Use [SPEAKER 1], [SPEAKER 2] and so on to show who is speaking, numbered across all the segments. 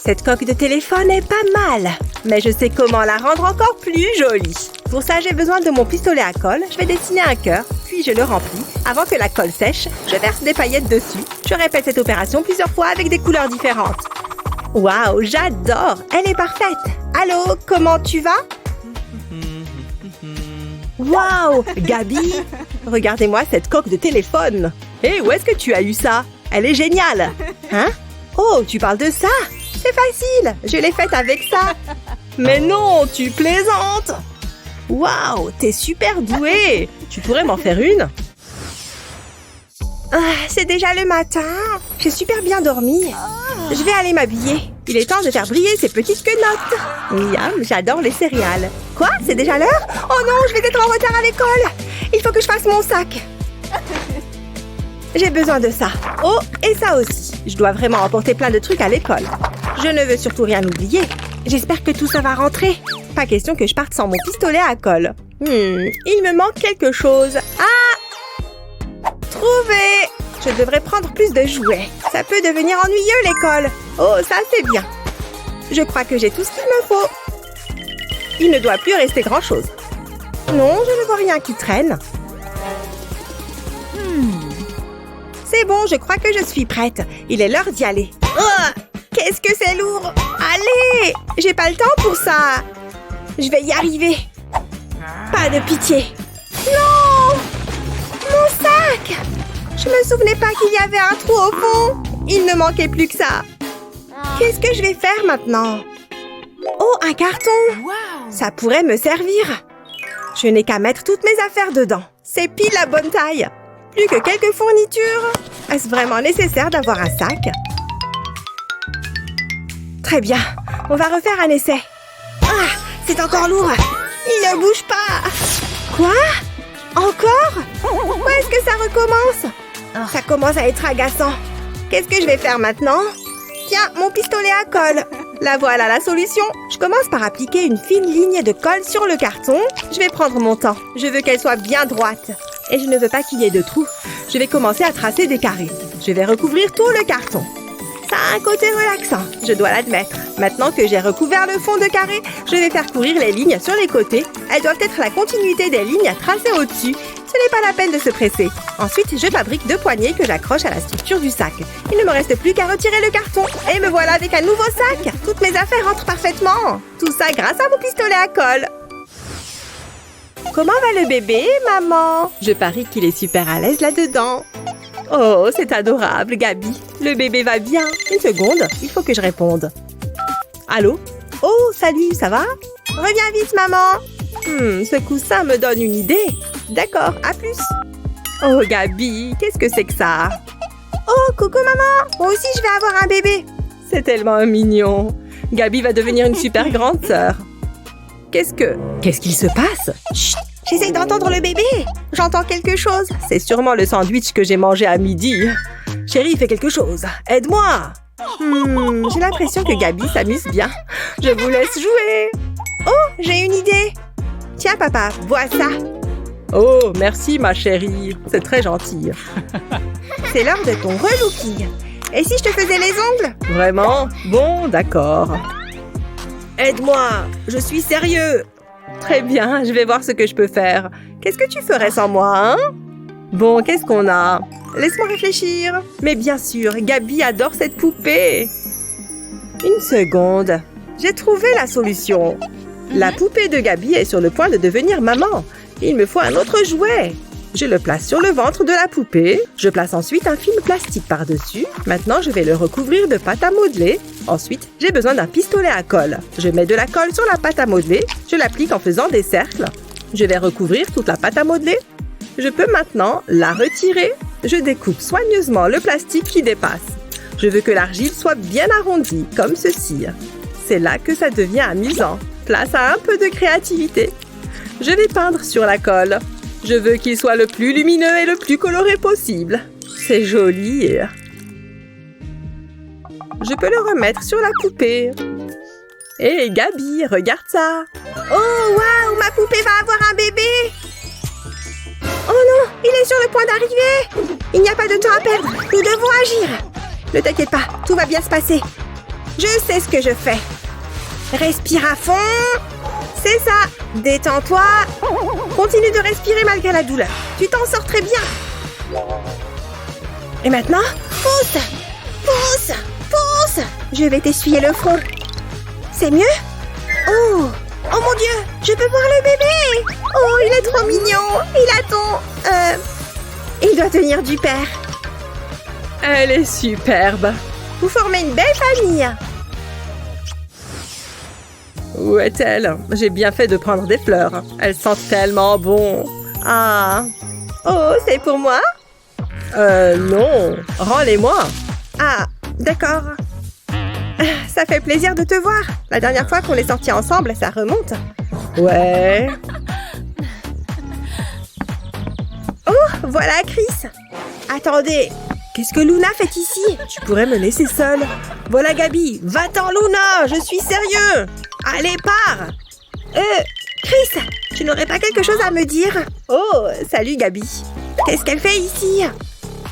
[SPEAKER 1] Cette coque de téléphone est pas mal, mais je sais comment la rendre encore plus jolie. Pour ça, j'ai besoin de mon pistolet à colle. Je vais dessiner un cœur, puis je le remplis. Avant que la colle sèche, je verse des paillettes dessus. Je répète cette opération plusieurs fois avec des couleurs différentes. Waouh, j'adore! Elle est parfaite! Allô, comment tu vas? Waouh, Gabi! Regardez-moi cette coque de téléphone! Hé, où est-ce que tu as eu ça? Elle est géniale! Hein? Oh, tu parles de ça? C'est facile! Je l'ai faite avec ça! Mais non, tu plaisantes! Waouh, t'es super douée! Tu pourrais m'en faire une? Ah, c'est déjà le matin. J'ai super bien dormi. Je vais aller m'habiller. Il est temps de faire briller ces petites quenottes. Miam, j'adore les céréales. Quoi? C'est déjà l'heure? Oh non, je vais être en retard à l'école. Il faut que je fasse mon sac. J'ai besoin de ça. Oh, et ça aussi. Je dois vraiment emporter plein de trucs à l'école. Je ne veux surtout rien oublier. J'espère que tout ça va rentrer. Pas question que je parte sans mon pistolet à colle. Il me manque quelque chose. Ah! Trouvé! Je devrais prendre plus de jouets. Ça peut devenir ennuyeux, l'école. Oh, ça, c'est bien. Je crois que j'ai tout ce qu'il me faut. Il ne doit plus rester grand-chose. Non, je ne vois rien qui traîne. C'est bon, je crois que je suis prête. Il est l'heure d'y aller. Oh, qu'est-ce que c'est lourd! Allez! J'ai pas le temps pour ça. Je vais y arriver. Pas de pitié. Non! Mon sac! Je me souvenais pas qu'il y avait un trou au fond. Il ne manquait plus que ça. Qu'est-ce que je vais faire maintenant? Oh, un carton! Ça pourrait me servir. Je n'ai qu'à mettre toutes mes affaires dedans. C'est pile la bonne taille. Plus que quelques fournitures. Est-ce vraiment nécessaire d'avoir un sac? Très bien. On va refaire un essai. Ah, c'est encore lourd. Il ne bouge pas. Quoi? Encore? Pourquoi est-ce que ça recommence? Ça commence à être agaçant. Qu'est-ce que je vais faire maintenant? Tiens, mon pistolet à colle. La voilà la solution. Je commence par appliquer une fine ligne de colle sur le carton. Je vais prendre mon temps. Je veux qu'elle soit bien droite. Et je ne veux pas qu'il y ait de trous. Je vais commencer à tracer des carrés. Je vais recouvrir tout le carton. Ça a un côté relaxant, je dois l'admettre. Maintenant que j'ai recouvert le fond de carré, je vais faire courir les lignes sur les côtés. Elles doivent être la continuité des lignes tracées au-dessus. Ce n'est pas la peine de se presser. Ensuite, je fabrique 2 poignées que j'accroche à la structure du sac. Il ne me reste plus qu'à retirer le carton. Et me voilà avec un nouveau sac. Toutes mes affaires rentrent parfaitement. Tout ça grâce à mon pistolet à colle. Comment va le bébé, maman? Je parie qu'il est super à l'aise là-dedans. Oh, c'est adorable, Gabi. Le bébé va bien. Une seconde, il faut que je réponde. Allô? Oh, salut, ça va? Reviens vite, maman. Ce coussin me donne une idée. D'accord, à plus. Oh, Gabi, qu'est-ce que c'est que ça? Oh, coucou, maman. Moi aussi, je vais avoir un bébé. C'est tellement mignon. Gabi va devenir une super grande sœur. Qu'est-ce qu'il se passe? Chut! J'essaye d'entendre le bébé. J'entends quelque chose. C'est sûrement le sandwich que j'ai mangé à midi. Chérie, fais quelque chose. Aide-moi. J'ai l'impression que Gabi s'amuse bien. Je vous laisse jouer. Oh, j'ai une idée. Tiens, papa, bois ça. Oh, merci, ma chérie. C'est très gentil. C'est l'heure de ton relooking. Et si je te faisais les ongles? Vraiment? Bon, d'accord. Aide-moi. Je suis sérieux. Très bien, je vais voir ce que je peux faire. Qu'est-ce que tu ferais sans moi, hein? Bon, qu'est-ce qu'on a? Laisse-moi réfléchir. Mais bien sûr, Gabi adore cette poupée. Une seconde. J'ai trouvé la solution. La poupée de Gabi est sur le point de devenir maman. Il me faut un autre jouet. Je le place sur le ventre de la poupée. Je place ensuite un film plastique par-dessus. Maintenant, je vais le recouvrir de pâte à modeler. Ensuite, j'ai besoin d'un pistolet à colle. Je mets de la colle sur la pâte à modeler. Je l'applique en faisant des cercles. Je vais recouvrir toute la pâte à modeler. Je peux maintenant la retirer. Je découpe soigneusement le plastique qui dépasse. Je veux que l'argile soit bien arrondie, comme ceci. C'est là que ça devient amusant. Place à un peu de créativité. Je vais peindre sur la colle. Je veux qu'il soit le plus lumineux et le plus coloré possible. C'est joli. Je peux le remettre sur la poupée. Hé, Gabi, regarde ça. Oh, waouh, ma poupée va avoir un bébé. Oh non, il est sur le point d'arriver. Il n'y a pas de temps à perdre. Nous devons agir. Ne t'inquiète pas, tout va bien se passer. Je sais ce que je fais. Respire à fond. C'est ça. Détends-toi. Continue de respirer malgré la douleur. Tu t'en sors très bien. Et maintenant, pousse. Pousse. Pousse. Je vais t'essuyer le front. C'est mieux? Oh. Oh mon Dieu. Je peux voir le bébé. Oh, il est trop mignon. Il attend. Il doit tenir du père. Elle est superbe. Vous formez une belle famille. Où est-elle? J'ai bien fait de prendre des fleurs. Elles sentent tellement bon. Ah. Oh, c'est pour moi? Non. Rends-les-moi. Ah, d'accord. Ça fait plaisir de te voir. La dernière fois qu'on est sortis ensemble, ça remonte. Ouais. Oh, voilà Chris. Attendez. Qu'est-ce que Luna fait ici? Tu pourrais me laisser seule. Voilà Gabi. Va-t'en Luna, je suis sérieux. Allez, pars. Chris, tu n'aurais pas quelque chose à me dire? Oh, salut Gabi. Qu'est-ce qu'elle fait ici?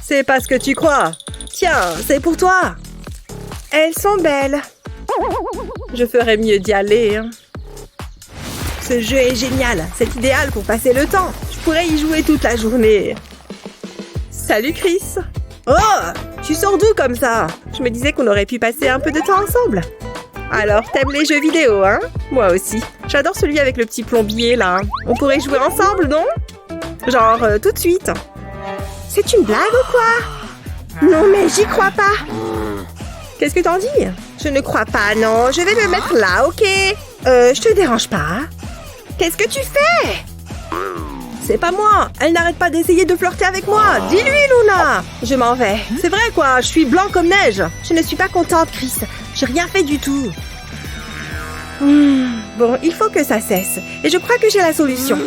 [SPEAKER 1] C'est pas ce que tu crois. Tiens, c'est pour toi. Elles sont belles. Je ferais mieux d'y aller. Ce jeu est génial. C'est idéal pour passer le temps. Je pourrais y jouer toute la journée. Salut Chris. Oh, tu sors d'où comme ça? Je me disais qu'on aurait pu passer un peu de temps ensemble. Alors, t'aimes les jeux vidéo, hein? Moi aussi. J'adore celui avec le petit plombier, là. On pourrait jouer ensemble, non? Genre, tout de suite. C'est une blague ou quoi? Non, mais j'y crois pas. Qu'est-ce que t'en dis? Je ne crois pas, non. Je vais me mettre là, ok? Je te dérange pas? Qu'est-ce que tu fais? C'est pas moi. Elle n'arrête pas d'essayer de flirter avec moi. Dis-lui, Luna. Je m'en vais. C'est vrai, quoi. Je suis blanc comme neige. Je ne suis pas contente, Chris. J'ai rien fait du tout. Bon, il faut que ça cesse. Et je crois que j'ai la solution.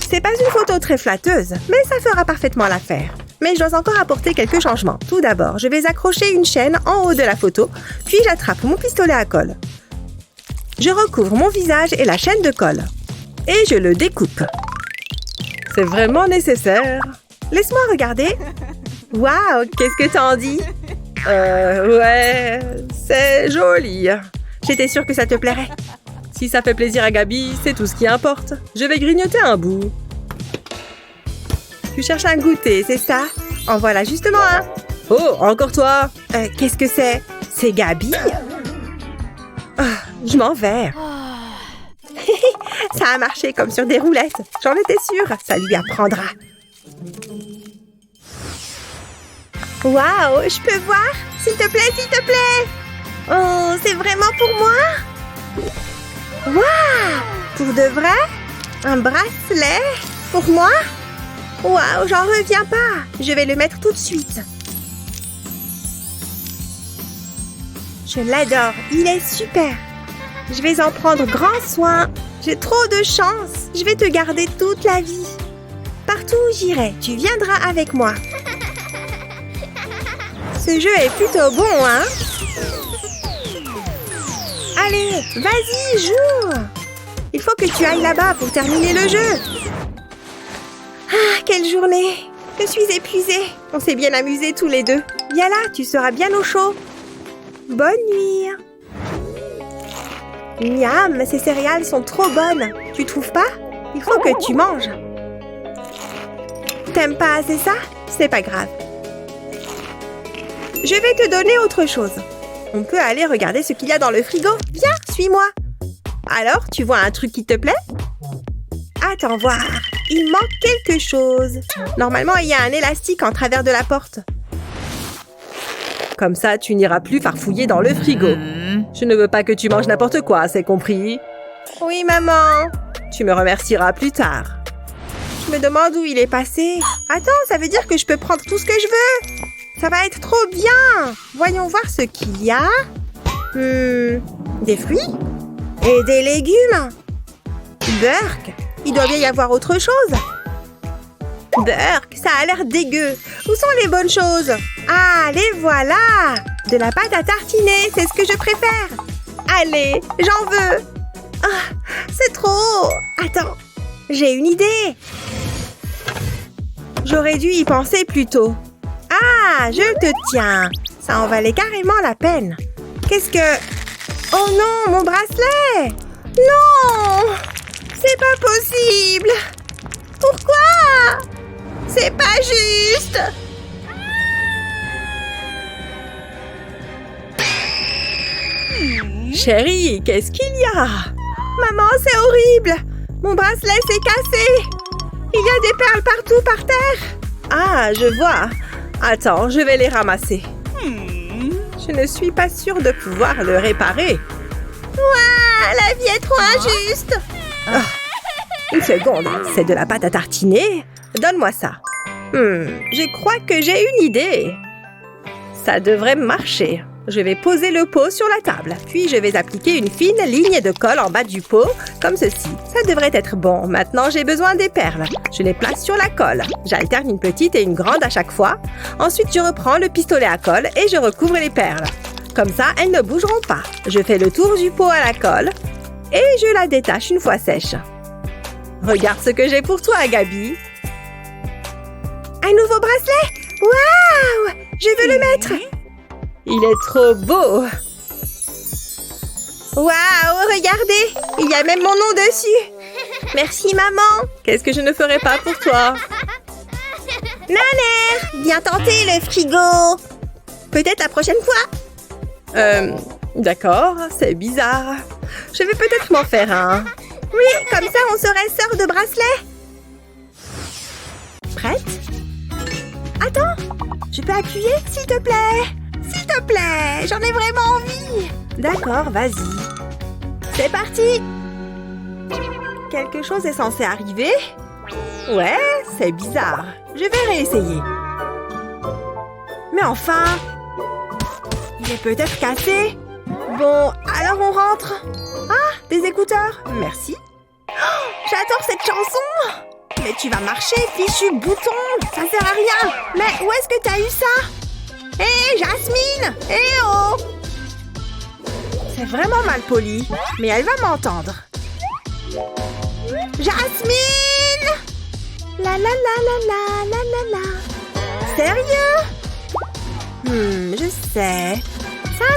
[SPEAKER 1] C'est pas une photo très flatteuse, mais ça fera parfaitement l'affaire. Mais je dois encore apporter quelques changements. Tout d'abord, je vais accrocher une chaîne en haut de la photo, puis j'attrape mon pistolet à colle. Je recouvre mon visage et la chaîne de colle. Et je le découpe. C'est vraiment nécessaire. Laisse-moi regarder. Waouh, qu'est-ce que t'en dis? Ouais, c'est joli. J'étais sûre que ça te plairait. Si ça fait plaisir à Gabi, c'est tout ce qui importe. Je vais grignoter un bout. Tu cherches un goûter, c'est ça? En voilà justement un. Oh, encore toi? Qu'est-ce que c'est? C'est Gabi? Oh, je m'en vais. Ça a marché comme sur des roulettes. J'en étais sûre. Ça lui apprendra. Waouh, je peux voir? S'il te plaît, s'il te plaît. Oh, c'est vraiment pour moi? Waouh! Pour de vrai? Un bracelet? Pour moi? Waouh, j'en reviens pas. Je vais le mettre tout de suite. Je l'adore. Il est super. Je vais en prendre grand soin. J'ai trop de chance. Je vais te garder toute la vie. Partout où j'irai, tu viendras avec moi. Ce jeu est plutôt bon, hein? Allez, vas-y, joue! Il faut que tu ailles là-bas pour terminer le jeu. Ah, quelle journée! Je suis épuisée. On s'est bien amusés tous les deux. Viens là, tu seras bien au chaud. Bonne nuit. Miam, ces céréales sont trop bonnes. Tu trouves pas? Il faut que tu manges. T'aimes pas assez ça? C'est pas grave. Je vais te donner autre chose. On peut aller regarder ce qu'il y a dans le frigo. Viens, suis-moi. Alors, tu vois un truc qui te plaît? Attends voir. Il manque quelque chose. Normalement, il y a un élastique en travers de la porte. Comme ça, tu n'iras plus farfouiller dans le frigo. Je ne veux pas que tu manges n'importe quoi, c'est compris? Oui, maman. Tu me remercieras plus tard. Je me demande où il est passé. Attends, ça veut dire que je peux prendre tout ce que je veux. Ça va être trop bien. Voyons voir ce qu'il y a. Des fruits et des légumes. Burk, il doit bien y avoir autre chose. Burk, ça a l'air dégueu. Où sont les bonnes choses? Ah, les voilà. De la pâte à tartiner, c'est ce que je préfère. Allez, j'en veux. Ah, c'est trop. Attends, j'ai une idée. J'aurais dû y penser plus tôt. Ah, je te tiens. Ça en valait carrément la peine. Qu'est-ce que... Oh non, mon bracelet! Non! C'est pas possible! Pourquoi? C'est pas juste! Chérie, qu'est-ce qu'il y a? Maman, c'est horrible! Mon bracelet s'est cassé! Il y a des perles partout par terre! Ah, je vois! Attends, je vais les ramasser. Je ne suis pas sûre de pouvoir le réparer. Ouah, la vie est trop injuste! Ah, une seconde, c'est de la pâte à tartiner? Donne-moi ça. Je crois que j'ai une idée. Ça devrait marcher. Je vais poser le pot sur la table, puis je vais appliquer une fine ligne de colle en bas du pot, comme ceci. Ça devrait être bon. Maintenant, j'ai besoin des perles. Je les place sur la colle. J'alterne une petite et une grande à chaque fois. Ensuite, je reprends le pistolet à colle et je recouvre les perles. Comme ça, elles ne bougeront pas. Je fais le tour du pot à la colle et je la détache une fois sèche. Regarde ce que j'ai pour toi, Gabi. Un nouveau bracelet? Waouh! Je veux le mettre! Il est trop beau! Waouh, regardez! Il y a même mon nom dessus! Merci, maman! Qu'est-ce que je ne ferais pas pour toi? Naner! Viens tenter le frigo! Peut-être la prochaine fois? D'accord, c'est bizarre. Je vais peut-être m'en faire un. Oui, comme ça on serait sœurs de bracelet. Prête? Attends, je peux appuyer, s'il te plaît? S'il te plaît, j'en ai vraiment envie. D'accord, vas-y. C'est parti. Quelque chose est censé arriver? Ouais, c'est bizarre. Je vais réessayer. Mais enfin, il est peut-être cassé. Bon, alors on rentre. Ah, des écouteurs. Merci. Oh, j'adore cette chanson. Mais tu vas marcher, fichu bouton. Ça sert à rien. Mais où est-ce que t'as eu ça? Hé, Jasmine! Hé oh! C'est vraiment mal poli, mais elle va m'entendre. Jasmine! La la la la la la la la. Sérieux? Je sais.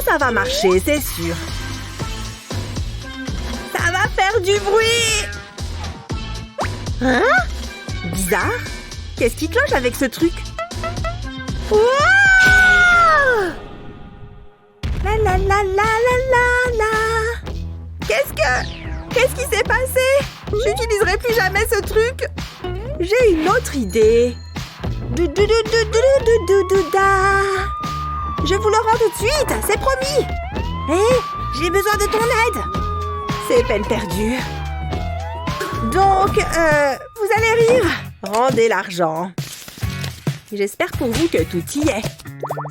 [SPEAKER 1] Ça va marcher, c'est sûr. Ça va faire du bruit. Hein? Bizarre. Qu'est-ce qui cloche avec ce truc? Wow! La la la la la la la. Qu'est-ce qui s'est passé? J'utiliserai plus jamais ce truc. J'ai une autre idée. Je vous le rends tout de suite, c'est promis. Hé, j'ai besoin de ton aide. C'est peine perdue. Donc, vous allez rire. Rendez l'argent. J'espère pour vous que tout y est.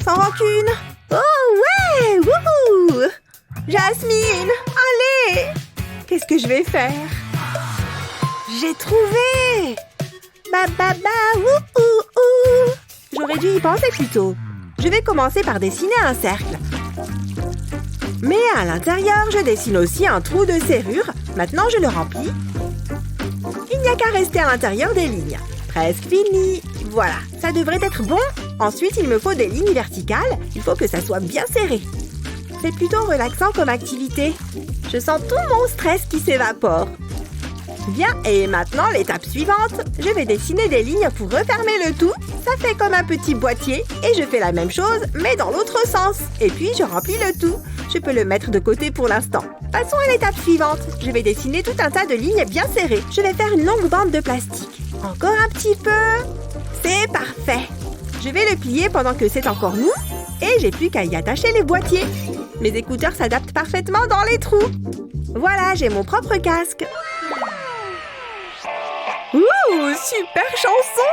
[SPEAKER 1] Sans rancune. Oh ouais, wouhou! Jasmine, allez! Qu'est-ce que je vais faire? J'ai trouvé! Ba ba ba, wouhou! J'aurais dû y penser plus tôt. Je vais commencer par dessiner un cercle. Mais à l'intérieur, je dessine aussi un trou de serrure. Maintenant, je le remplis. Il n'y a qu'à rester à l'intérieur des lignes. Presque fini. Voilà, ça devrait être bon. Ensuite, il me faut des lignes verticales. Il faut que ça soit bien serré. C'est plutôt relaxant comme activité. Je sens tout mon stress qui s'évapore. Bien, et maintenant, l'étape suivante. Je vais dessiner des lignes pour refermer le tout. Ça fait comme un petit boîtier. Et je fais la même chose, mais dans l'autre sens. Et puis, je remplis le tout. Je peux le mettre de côté pour l'instant. Passons à l'étape suivante. Je vais dessiner tout un tas de lignes bien serrées. Je vais faire une longue bande de plastique. Encore un petit peu. C'est parfait. Je vais le plier pendant que c'est encore mou. Et j'ai plus qu'à y attacher les boîtiers. Mes écouteurs s'adaptent parfaitement dans les trous. Voilà, j'ai mon propre casque. Ouh, super chanson!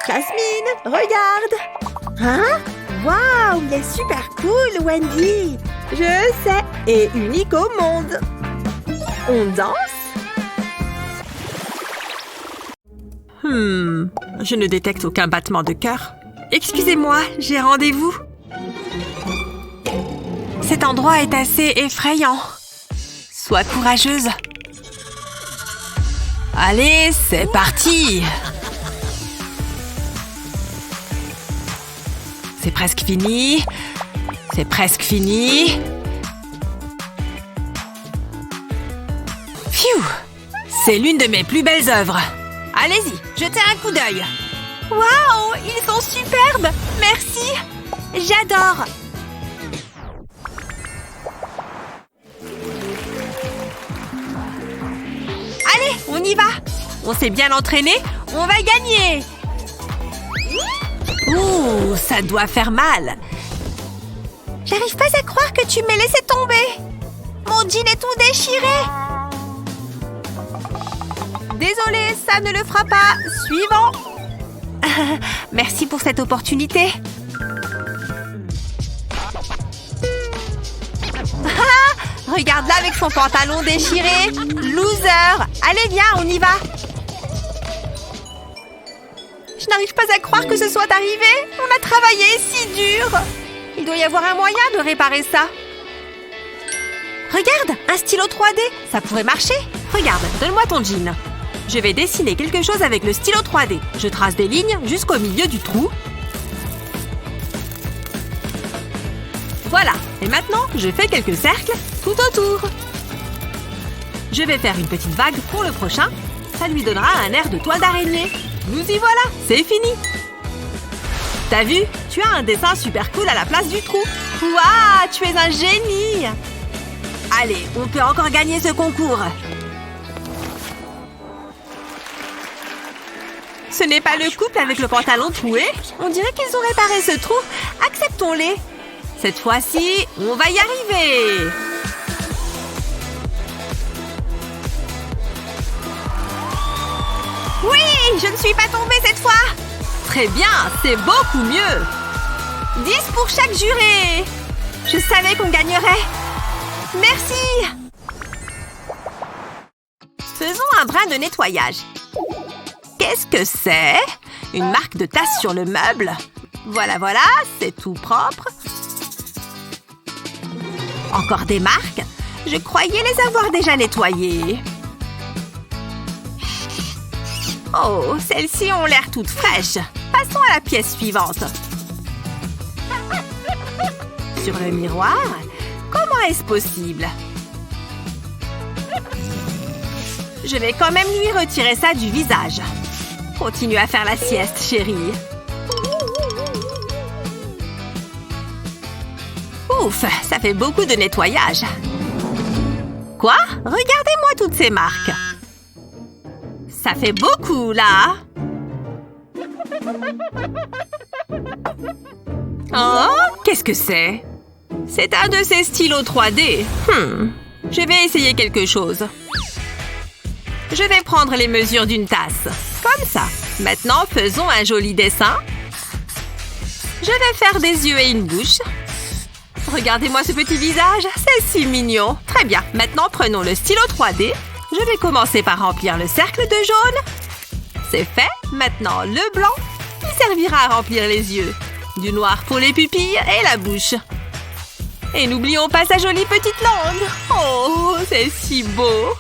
[SPEAKER 1] Jasmine, regarde! Hein? Waouh, il est super cool, Wendy! Je sais, et unique au monde! On danse? Je ne détecte aucun battement de cœur. Excusez-moi, j'ai rendez-vous. Cet endroit est assez effrayant. Sois courageuse. Allez, c'est parti! C'est presque fini. C'est presque fini.
[SPEAKER 2] Pfiou! C'est l'une de mes plus belles œuvres. Allez-y, jetez un coup d'œil.
[SPEAKER 1] Waouh, ils sont superbes! Merci! J'adore! Allez, on y va! On s'est bien entraîné, on va gagner!
[SPEAKER 2] Ouh, ça doit faire mal.
[SPEAKER 1] J'arrive pas à croire que tu m'aies laissé tomber! Mon jean est tout déchiré! Désolée, ça ne le fera pas. Suivant! Merci pour cette opportunité. Regarde-la avec son pantalon déchiré. Loser! Allez, viens, on y va. Je n'arrive pas à croire que ce soit arrivé. On a travaillé si dur. Il doit y avoir un moyen de réparer ça. Regarde, un stylo 3D. Ça pourrait marcher.
[SPEAKER 2] Regarde, donne-moi ton jean. Je vais dessiner quelque chose avec le stylo 3D. Je trace des lignes jusqu'au milieu du trou. Voilà. Et maintenant, je fais quelques cercles tout autour. Je vais faire une petite vague pour le prochain. Ça lui donnera un air de toile d'araignée. Nous y voilà, c'est fini. T'as vu? Tu as un dessin super cool à la place du trou.
[SPEAKER 1] Waouh, tu es un génie!
[SPEAKER 2] Allez, on peut encore gagner ce concours.
[SPEAKER 1] Ce n'est pas le couple avec le pantalon troué. On dirait qu'ils ont réparé ce trou. Acceptons-les.
[SPEAKER 2] Cette fois-ci, on va y arriver.
[SPEAKER 1] Oui, je ne suis pas tombée cette fois.
[SPEAKER 2] Très bien, c'est beaucoup mieux.
[SPEAKER 1] 10 pour chaque juré. Je savais qu'on gagnerait. Merci. Faisons un brin de nettoyage.
[SPEAKER 2] Qu'est-ce que c'est? Une marque de tasse sur le meuble. Voilà, voilà, c'est tout propre. Encore des marques? Je croyais les avoir déjà nettoyées. Oh, celles-ci ont l'air toutes fraîches. Passons à la pièce suivante. Sur le miroir? Comment est-ce possible? Je vais quand même lui retirer ça du visage. Continue à faire la sieste, chérie. Ouf, ça fait beaucoup de nettoyage. Quoi? Regardez-moi toutes ces marques. Ça fait beaucoup, là. Oh, qu'est-ce que c'est? C'est un de ces stylos 3D. Je vais essayer quelque chose. Je vais prendre les mesures d'une tasse. Comme ça. Maintenant, faisons un joli dessin. Je vais faire des yeux et une bouche. Regardez-moi ce petit visage. C'est si mignon. Très bien. Maintenant, prenons le stylo 3D. Je vais commencer par remplir le cercle de jaune. C'est fait. Maintenant, le blanc. Il servira à remplir les yeux. Du noir pour les pupilles et la bouche. Et n'oublions pas sa jolie petite langue. Oh, c'est si beau.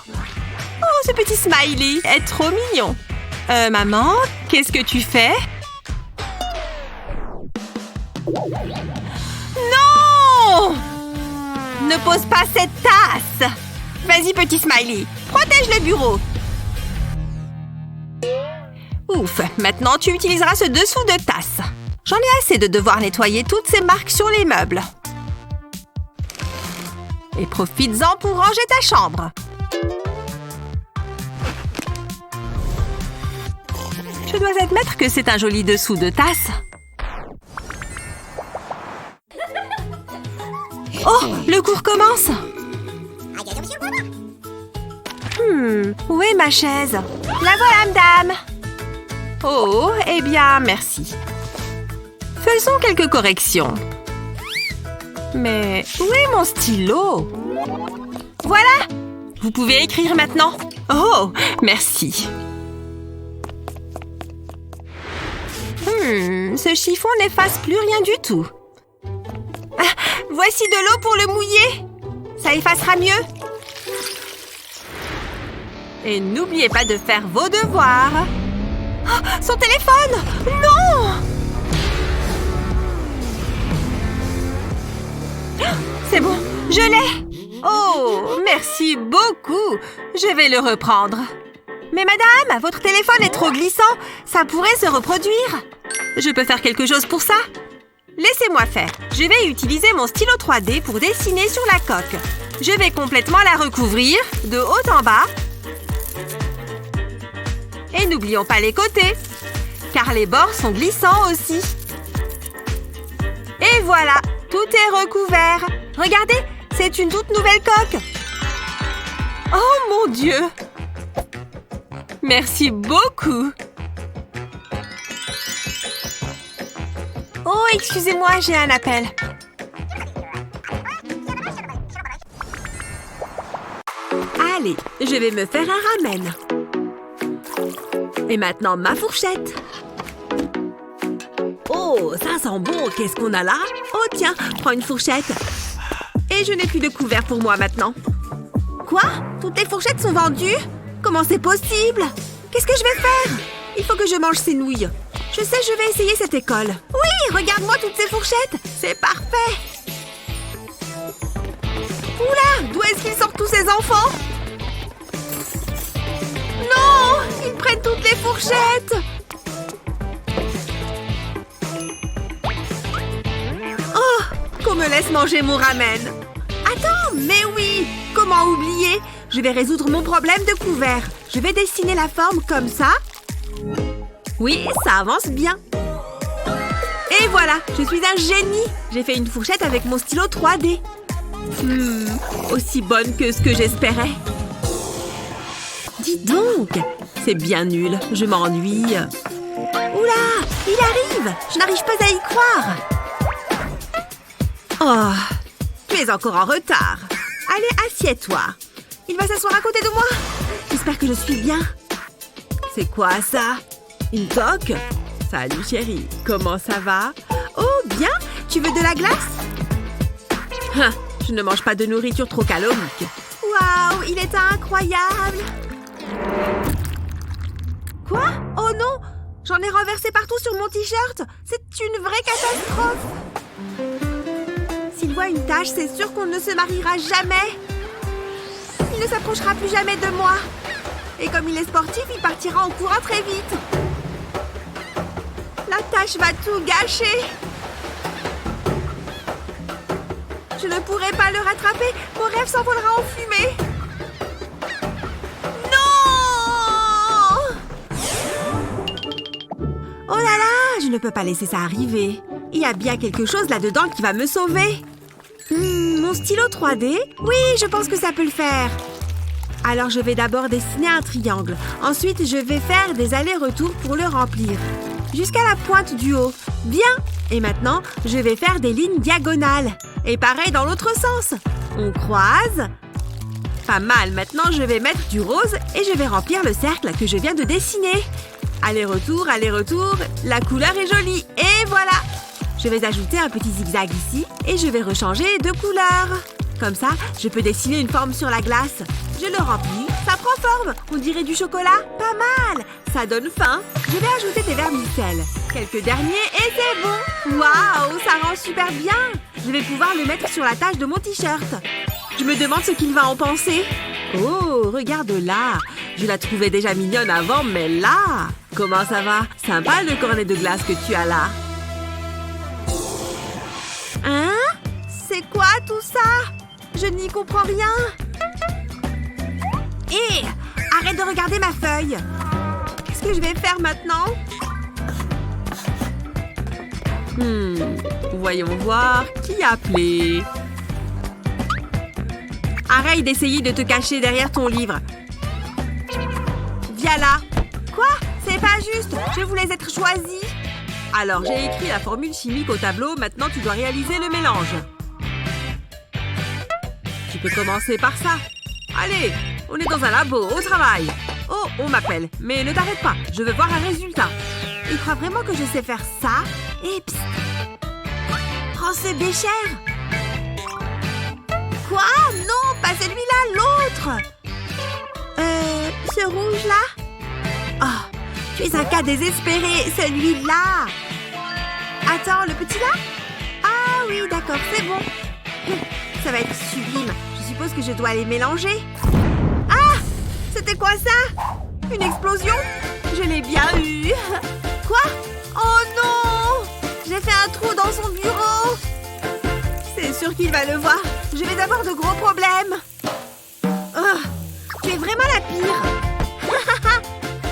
[SPEAKER 2] Oh, ce petit smiley est trop mignon. Maman, qu'est-ce que tu fais? Non! Ne pose pas cette tasse. Vas-y, petit smiley. Protège le bureau. Ouf, maintenant tu utiliseras ce dessous de tasse. J'en ai assez de devoir nettoyer toutes ces marques sur les meubles. Et profites-en pour ranger ta chambre. Je dois admettre que c'est un joli dessous de tasse. Oh, le cours commence. Où est ma chaise? La voilà, madame. Oh, eh bien, merci. Faisons quelques corrections. Mais où est mon stylo? Voilà! Vous pouvez écrire maintenant. Oh, merci. Ce chiffon n'efface plus rien du tout. Ah, voici de l'eau pour le mouiller. Ça effacera mieux. Et n'oubliez pas de faire vos devoirs. Oh, son téléphone! Non! C'est bon, je l'ai. Oh, merci beaucoup. Je vais le reprendre. Mais madame, votre téléphone est trop glissant. Ça pourrait se reproduire. Je peux faire quelque chose pour ça? Laissez-moi faire. Je vais utiliser mon stylo 3D pour dessiner sur la coque. Je vais complètement la recouvrir, de haut en bas. Et n'oublions pas les côtés, car les bords sont glissants aussi. Et voilà, tout est recouvert. Regardez, c'est une toute nouvelle coque. Oh mon Dieu! Merci beaucoup. Oh, excusez-moi, j'ai un appel. Allez, je vais me faire un ramen. Et maintenant, ma fourchette. Oh, ça sent bon. Qu'est-ce qu'on a là? Oh, tiens, prends une fourchette. Et je n'ai plus de couvert pour moi maintenant. Quoi? Toutes les fourchettes sont vendues? Comment c'est possible? Qu'est-ce que je vais faire? Il faut que je mange ces nouilles. Je sais, je vais essayer cette école. Oui, regarde-moi toutes ces fourchettes. C'est parfait. Oula, d'où est-ce qu'ils sortent tous ces enfants? Non, ils prennent toutes les fourchettes. Oh, qu'on me laisse manger mon ramen. Attends, mais oui, comment oublier? Je vais résoudre mon problème de couvert. Je vais dessiner la forme comme ça. Oui, ça avance bien. Et voilà, je suis un génie. J'ai fait une fourchette avec mon stylo 3D. Aussi bonne que ce que j'espérais. Dis donc, c'est bien nul, je m'ennuie. Oula, il arrive. Je n'arrive pas à y croire. Oh, tu es encore en retard. Allez, assieds-toi. Il va s'asseoir à côté de moi. J'espère que je suis bien. C'est quoi ça? Une toque? Salut chérie, comment ça va? Oh, bien. Tu veux de la glace? Je ne mange pas de nourriture trop calorique. Waouh, il est incroyable. Quoi? Oh non, j'en ai renversé partout sur mon t-shirt. C'est une vraie catastrophe. S'il voit une tache, c'est sûr qu'on ne se mariera jamais. Il ne s'approchera plus jamais de moi. Et comme il est sportif, il partira en courant très vite. La tache va tout gâcher. Je ne pourrai pas le rattraper. Mon rêve s'envolera en fumée. Non! Oh là là, je ne peux pas laisser ça arriver. Il y a bien quelque chose là-dedans qui va me sauver. Mon stylo 3D? Oui, je pense que ça peut le faire. Alors, je vais d'abord dessiner un triangle. Ensuite, je vais faire des allers-retours pour le remplir. Jusqu'à la pointe du haut. Bien! Et maintenant, je vais faire des lignes diagonales. Et pareil dans l'autre sens. On croise. Pas mal. Maintenant, je vais mettre du rose et je vais remplir le cercle que je viens de dessiner. Aller-retour, aller-retour. La couleur est jolie. Et voilà! Je vais ajouter un petit zigzag ici et je vais rechanger de couleur. Comme ça, je peux dessiner une forme sur la glace. Je le remplis, ça prend forme. On dirait du chocolat. Pas mal. Ça donne faim. Je vais ajouter des vermicelles. Quelques derniers et c'est bon. Waouh, ça rend super bien. Je vais pouvoir le mettre sur la tache de mon t-shirt. Je me demande ce qu'il va en penser. Oh, regarde là. Je la trouvais déjà mignonne avant, mais là... Comment ça va? Sympa le cornet de glace que tu as là. Hein? C'est quoi tout ça? Je n'y comprends rien. Hé! Arrête de regarder ma feuille. Qu'est-ce que je vais faire maintenant? Voyons voir qui a appelé. Arrête d'essayer de te cacher derrière ton livre. Viens là. Quoi? C'est pas juste. Je voulais être choisie. Alors, j'ai écrit la formule chimique au tableau. Maintenant, tu dois réaliser le mélange. Tu peux commencer par ça. Allez, on est dans un labo, au travail. Oh, on m'appelle. Mais ne t'arrête pas, je veux voir un résultat. Il croit vraiment que je sais faire ça? Et psst. Prends ce bécher. Quoi? Non, pas celui-là, l'autre. Ce rouge-là? Oh, tu es un cas désespéré, celui-là. Attends, le petit là? Ah oui, d'accord, c'est bon. Ça va être sublime. Je suis
[SPEAKER 3] suppose que je dois les mélanger. Ah! C'était quoi ça? Une explosion? Je l'ai bien eu. Quoi? Oh non! J'ai fait un trou dans son bureau. C'est sûr qu'il va le voir. Je vais avoir de gros problèmes. Oh, tu es vraiment la pire.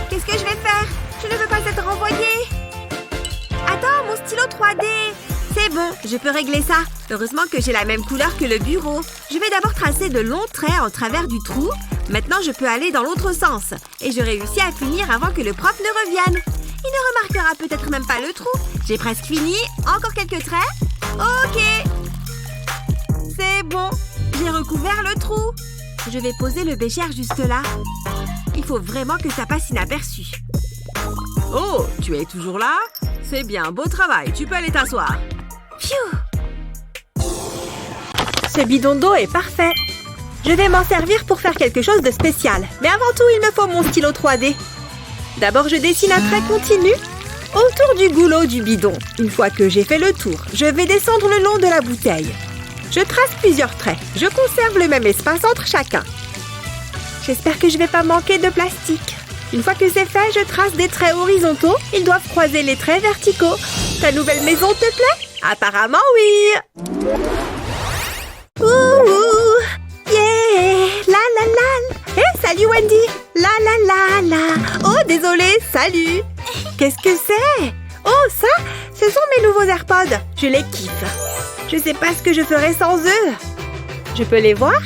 [SPEAKER 3] Qu'est-ce que je vais faire? Je ne veux pas être renvoyée. Attends, mon stylo 3D. C'est bon, je peux régler ça. Heureusement que j'ai la même couleur que le bureau. Je vais d'abord tracer de longs traits en travers du trou. Maintenant, je peux aller dans l'autre sens. Et je réussis à finir avant que le prof ne revienne. Il ne remarquera peut-être même pas le trou. J'ai presque fini. Encore quelques traits. Ok. C'est bon. J'ai recouvert le trou. Je vais poser le bécher juste là. Il faut vraiment que ça passe inaperçu.
[SPEAKER 2] Oh, tu es toujours là? C'est bien, beau travail. Tu peux aller t'asseoir.
[SPEAKER 3] Phew!
[SPEAKER 1] Ce bidon d'eau est parfait. Je vais m'en servir pour faire quelque chose de spécial. Mais avant tout, il me faut mon stylo 3D. D'abord, je dessine un trait continu autour du goulot du bidon. Une fois que j'ai fait le tour, je vais descendre le long de la bouteille. Je trace plusieurs traits. Je conserve le même espace entre chacun. J'espère que je ne vais pas manquer de plastique. Une fois que c'est fait, je trace des traits horizontaux. Ils doivent croiser les traits verticaux. Ta nouvelle maison te plaît? Apparemment, oui. Ouh, yeah, la la la. Hé, salut Wendy. La la la la. Oh, désolé, salut. Qu'est-ce que c'est? Oh, ça, ce sont mes nouveaux AirPods. Je les kiffe. Je sais pas ce que je ferais sans eux. Je peux les voir?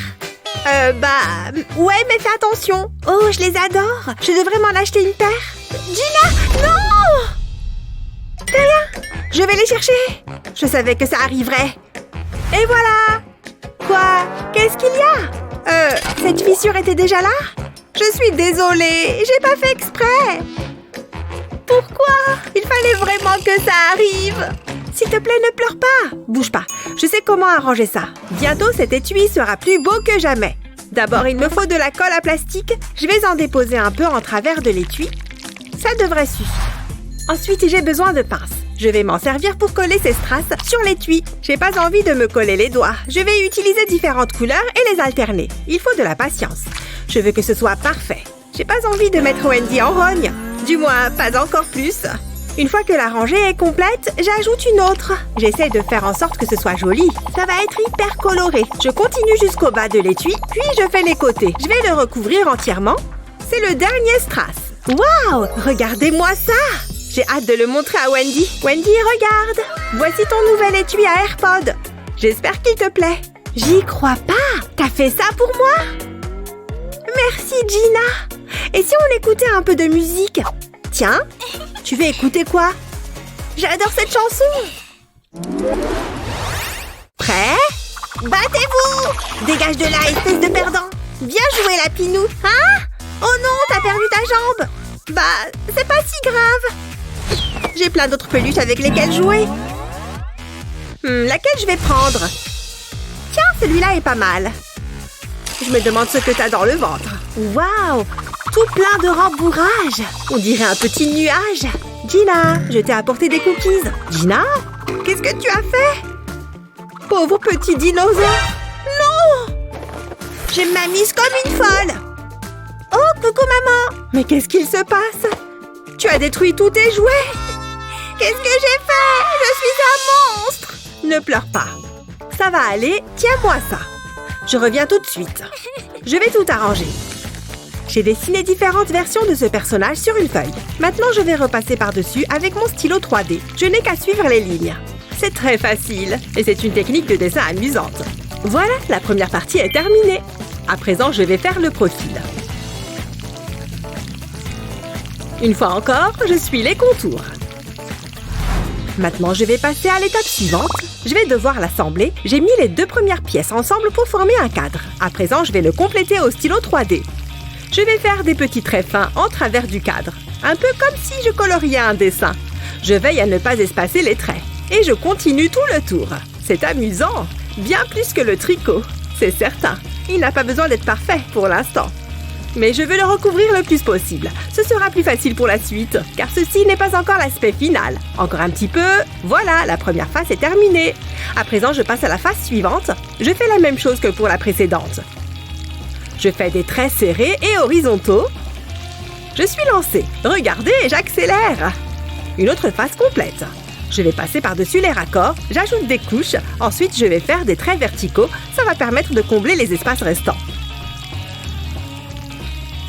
[SPEAKER 1] Ouais, mais fais attention. Oh, je les adore. Je devrais m'en acheter une paire. Gina, non! Rien. Je vais les chercher. Je savais que ça arriverait. Et voilà. Quoi? Qu'est-ce qu'il y a? Cette fissure était déjà là? Je suis désolée. J'ai pas fait exprès. Pourquoi? Il fallait vraiment que ça arrive. S'il te plaît, ne pleure pas. Bouge pas. Je sais comment arranger ça. Bientôt, cet étui sera plus beau que jamais. D'abord, il me faut de la colle à plastique. Je vais en déposer un peu en travers de l'étui. Ça devrait suffire. Ensuite, j'ai besoin de pinces. Je vais m'en servir pour coller ces strass sur l'étui. J'ai pas envie de me coller les doigts. Je vais utiliser différentes couleurs et les alterner. Il faut de la patience. Je veux que ce soit parfait. J'ai pas envie de mettre Wendy en rogne. Du moins, pas encore plus. Une fois que la rangée est complète, j'ajoute une autre. J'essaie de faire en sorte que ce soit joli. Ça va être hyper coloré. Je continue jusqu'au bas de l'étui, puis je fais les côtés. Je vais le recouvrir entièrement. C'est le dernier strass. Waouh! Regardez-moi ça! J'ai hâte de le montrer à Wendy. Wendy, regarde! Voici ton nouvel étui à AirPods. J'espère qu'il te plaît. J'y crois pas! T'as fait ça pour moi? Merci, Gina! Et si on écoutait un peu de musique? Tiens, tu veux écouter quoi? J'adore cette chanson! Prêt? Battez-vous! Dégage de là, espèce de perdant! Bien joué, Lapinou! Hein? Oh non, t'as perdu ta jambe! Bah, c'est pas si grave! J'ai plein d'autres peluches avec lesquelles jouer. Laquelle je vais prendre? Tiens, celui-là est pas mal. Je me demande ce que t'as dans le ventre. Waouh! Tout plein de rembourrage. On dirait un petit nuage. Gina, je t'ai apporté des cookies. Gina, qu'est-ce que tu as fait? Pauvre petit dinosaure. Non! Je m'amuse comme une folle. Oh, coucou maman. Mais qu'est-ce qu'il se passe? Tu as détruit tous tes jouets. Qu'est-ce que j'ai fait? Je suis un monstre. Ne pleure pas. Ça va aller. Tiens-moi ça. Je reviens tout de suite. Je vais tout arranger. J'ai dessiné différentes versions de ce personnage sur une feuille. Maintenant, je vais repasser par-dessus avec mon stylo 3D. Je n'ai qu'à suivre les lignes. C'est très facile et c'est une technique de dessin amusante. Voilà, la première partie est terminée. À présent, je vais faire le profil. Une fois encore, je suis les contours. Maintenant, je vais passer à l'étape suivante. Je vais devoir l'assembler. J'ai mis les deux premières pièces ensemble pour former un cadre. À présent, je vais le compléter au stylo 3D. Je vais faire des petits traits fins en travers du cadre. Un peu comme si je coloriais un dessin. Je veille à ne pas espacer les traits. Et je continue tout le tour. C'est amusant. Bien plus que le tricot. C'est certain. Il n'a pas besoin d'être parfait pour l'instant. Mais je veux le recouvrir le plus possible. Ce sera plus facile pour la suite, car ceci n'est pas encore l'aspect final. Encore un petit peu. Voilà, la première phase est terminée. À présent, je passe à la phase suivante. Je fais la même chose que pour la précédente. Je fais des traits serrés et horizontaux. Je suis lancée. Regardez, j'accélère. Une autre phase complète. Je vais passer par-dessus les raccords, j'ajoute des couches, ensuite je vais faire des traits verticaux, ça va permettre de combler les espaces restants.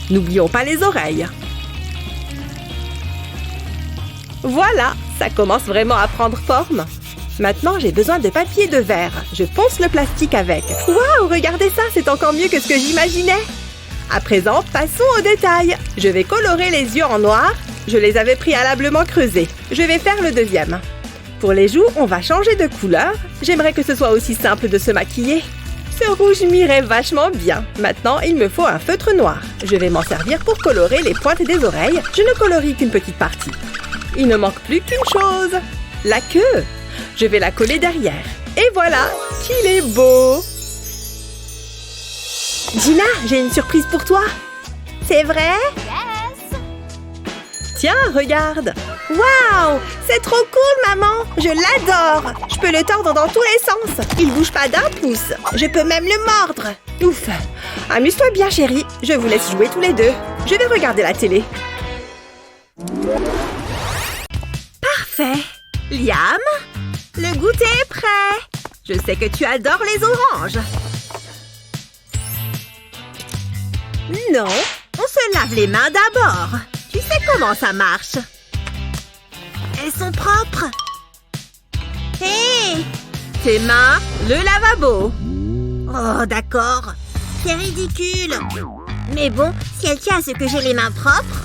[SPEAKER 1] N'oublions pas les oreilles. Voilà, ça commence vraiment à prendre forme. Maintenant, j'ai besoin de papier de verre. Je ponce le plastique avec. Waouh, regardez ça, c'est encore mieux que ce que j'imaginais. À présent, passons aux détails. Je vais colorer les yeux en noir. Je les avais préalablement creusés. Je vais faire le deuxième. Pour les joues, on va changer de couleur. J'aimerais que ce soit aussi simple de se maquiller. Ce rouge m'irait vachement bien. Maintenant, il me faut un feutre noir. Je vais m'en servir pour colorer les pointes des oreilles. Je ne colorie qu'une petite partie. Il ne manque plus qu'une chose. La queue. Je vais la coller derrière. Et voilà, qu'il est beau! Gina, j'ai une surprise pour toi.
[SPEAKER 3] C'est vrai?
[SPEAKER 1] Tiens, regarde.
[SPEAKER 3] Waouh! C'est trop cool, maman! Je l'adore! Je peux le tordre dans tous les sens. Il bouge pas d'un pouce. Je peux même le mordre.
[SPEAKER 1] Ouf! Amuse-toi bien, chérie. Je vous laisse jouer tous les deux. Je vais regarder la télé.
[SPEAKER 3] Parfait! Liam, le goûter est prêt. Je sais que tu adores les oranges. Non, on se lave les mains d'abord. Tu sais comment ça marche. Elles sont propres. Hé! Tes mains, le lavabo. Oh, d'accord. C'est ridicule. Mais bon, si elle tient à ce que j'ai les mains propres...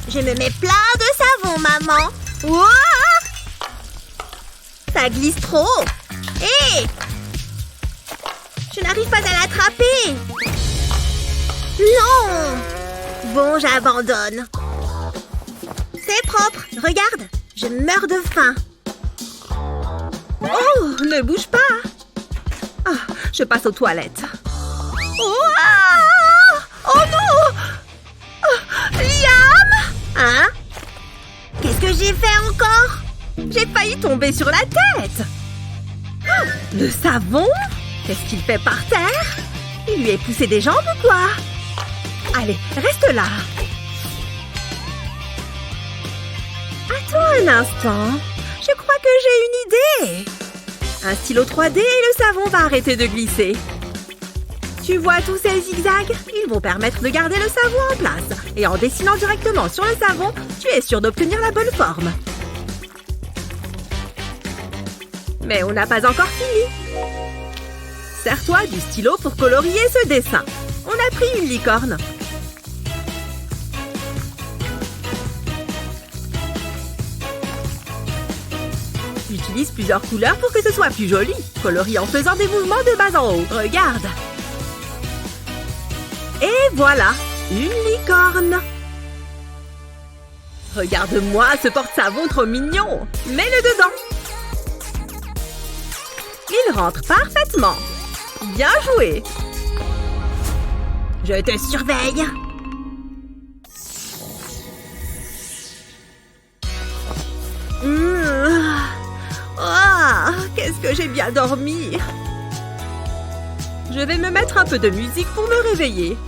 [SPEAKER 3] Je me mets plein de savon, maman. Ouah! Ça glisse trop. Hé! Je n'arrive pas à l'attraper. Non! Bon, j'abandonne. C'est propre. Regarde, je meurs de faim.
[SPEAKER 1] Oh, ne bouge pas. Ah, je passe aux toilettes.
[SPEAKER 3] Ouah! Oh non! Liam! Hein? Qu'est-ce que j'ai fait encore?
[SPEAKER 1] J'ai failli tomber sur la tête. Oh, le savon? Qu'est-ce qu'il fait par terre? Il lui est poussé des jambes ou quoi? Allez, reste là. Attends un instant. Je crois que j'ai une idée. Un stylo 3D et le savon va arrêter de glisser. Tu vois tous ces zigzags? Ils vont permettre de garder le savon en place. Et en dessinant directement sur le savon, tu es sûr d'obtenir la bonne forme. Mais on n'a pas encore fini. Sers-toi du stylo pour colorier ce dessin. On a pris une licorne. Utilise plusieurs couleurs pour que ce soit plus joli. Colorie en faisant des mouvements de bas en haut. Regarde. Et voilà, une licorne. Regarde-moi ce porte-savon trop mignon. Mets-le dedans. Il rentre parfaitement. Bien joué.
[SPEAKER 3] Je te surveille.
[SPEAKER 1] Oh, qu'est-ce que j'ai bien dormi. Je vais me mettre un peu de musique pour me réveiller.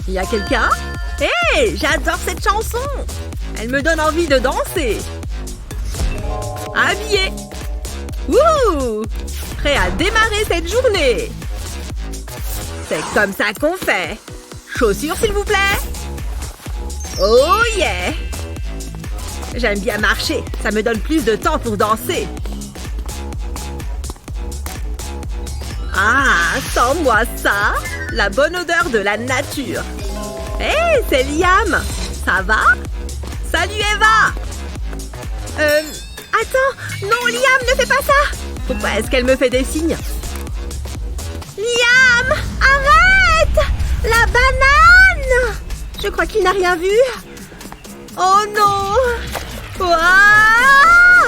[SPEAKER 1] Il y a quelqu'un? Hé, j'adore cette chanson. Elle me donne envie de danser. Habillé. Wouh! Prêt à démarrer cette journée. C'est comme ça qu'on fait. Chaussures, s'il vous plaît. Oh yeah! J'aime bien marcher. Ça me donne plus de temps pour danser. Ah, sens-moi ça. La bonne odeur de la nature. Hé, c'est Liam. Ça va? Salut Eva. Attends. Non, Liam, ne fais pas ça. Pourquoi est-ce qu'elle me fait des signes?
[SPEAKER 3] Liam, arrête! La banane!
[SPEAKER 1] Je crois qu'il n'a rien vu. Oh non! Ouah!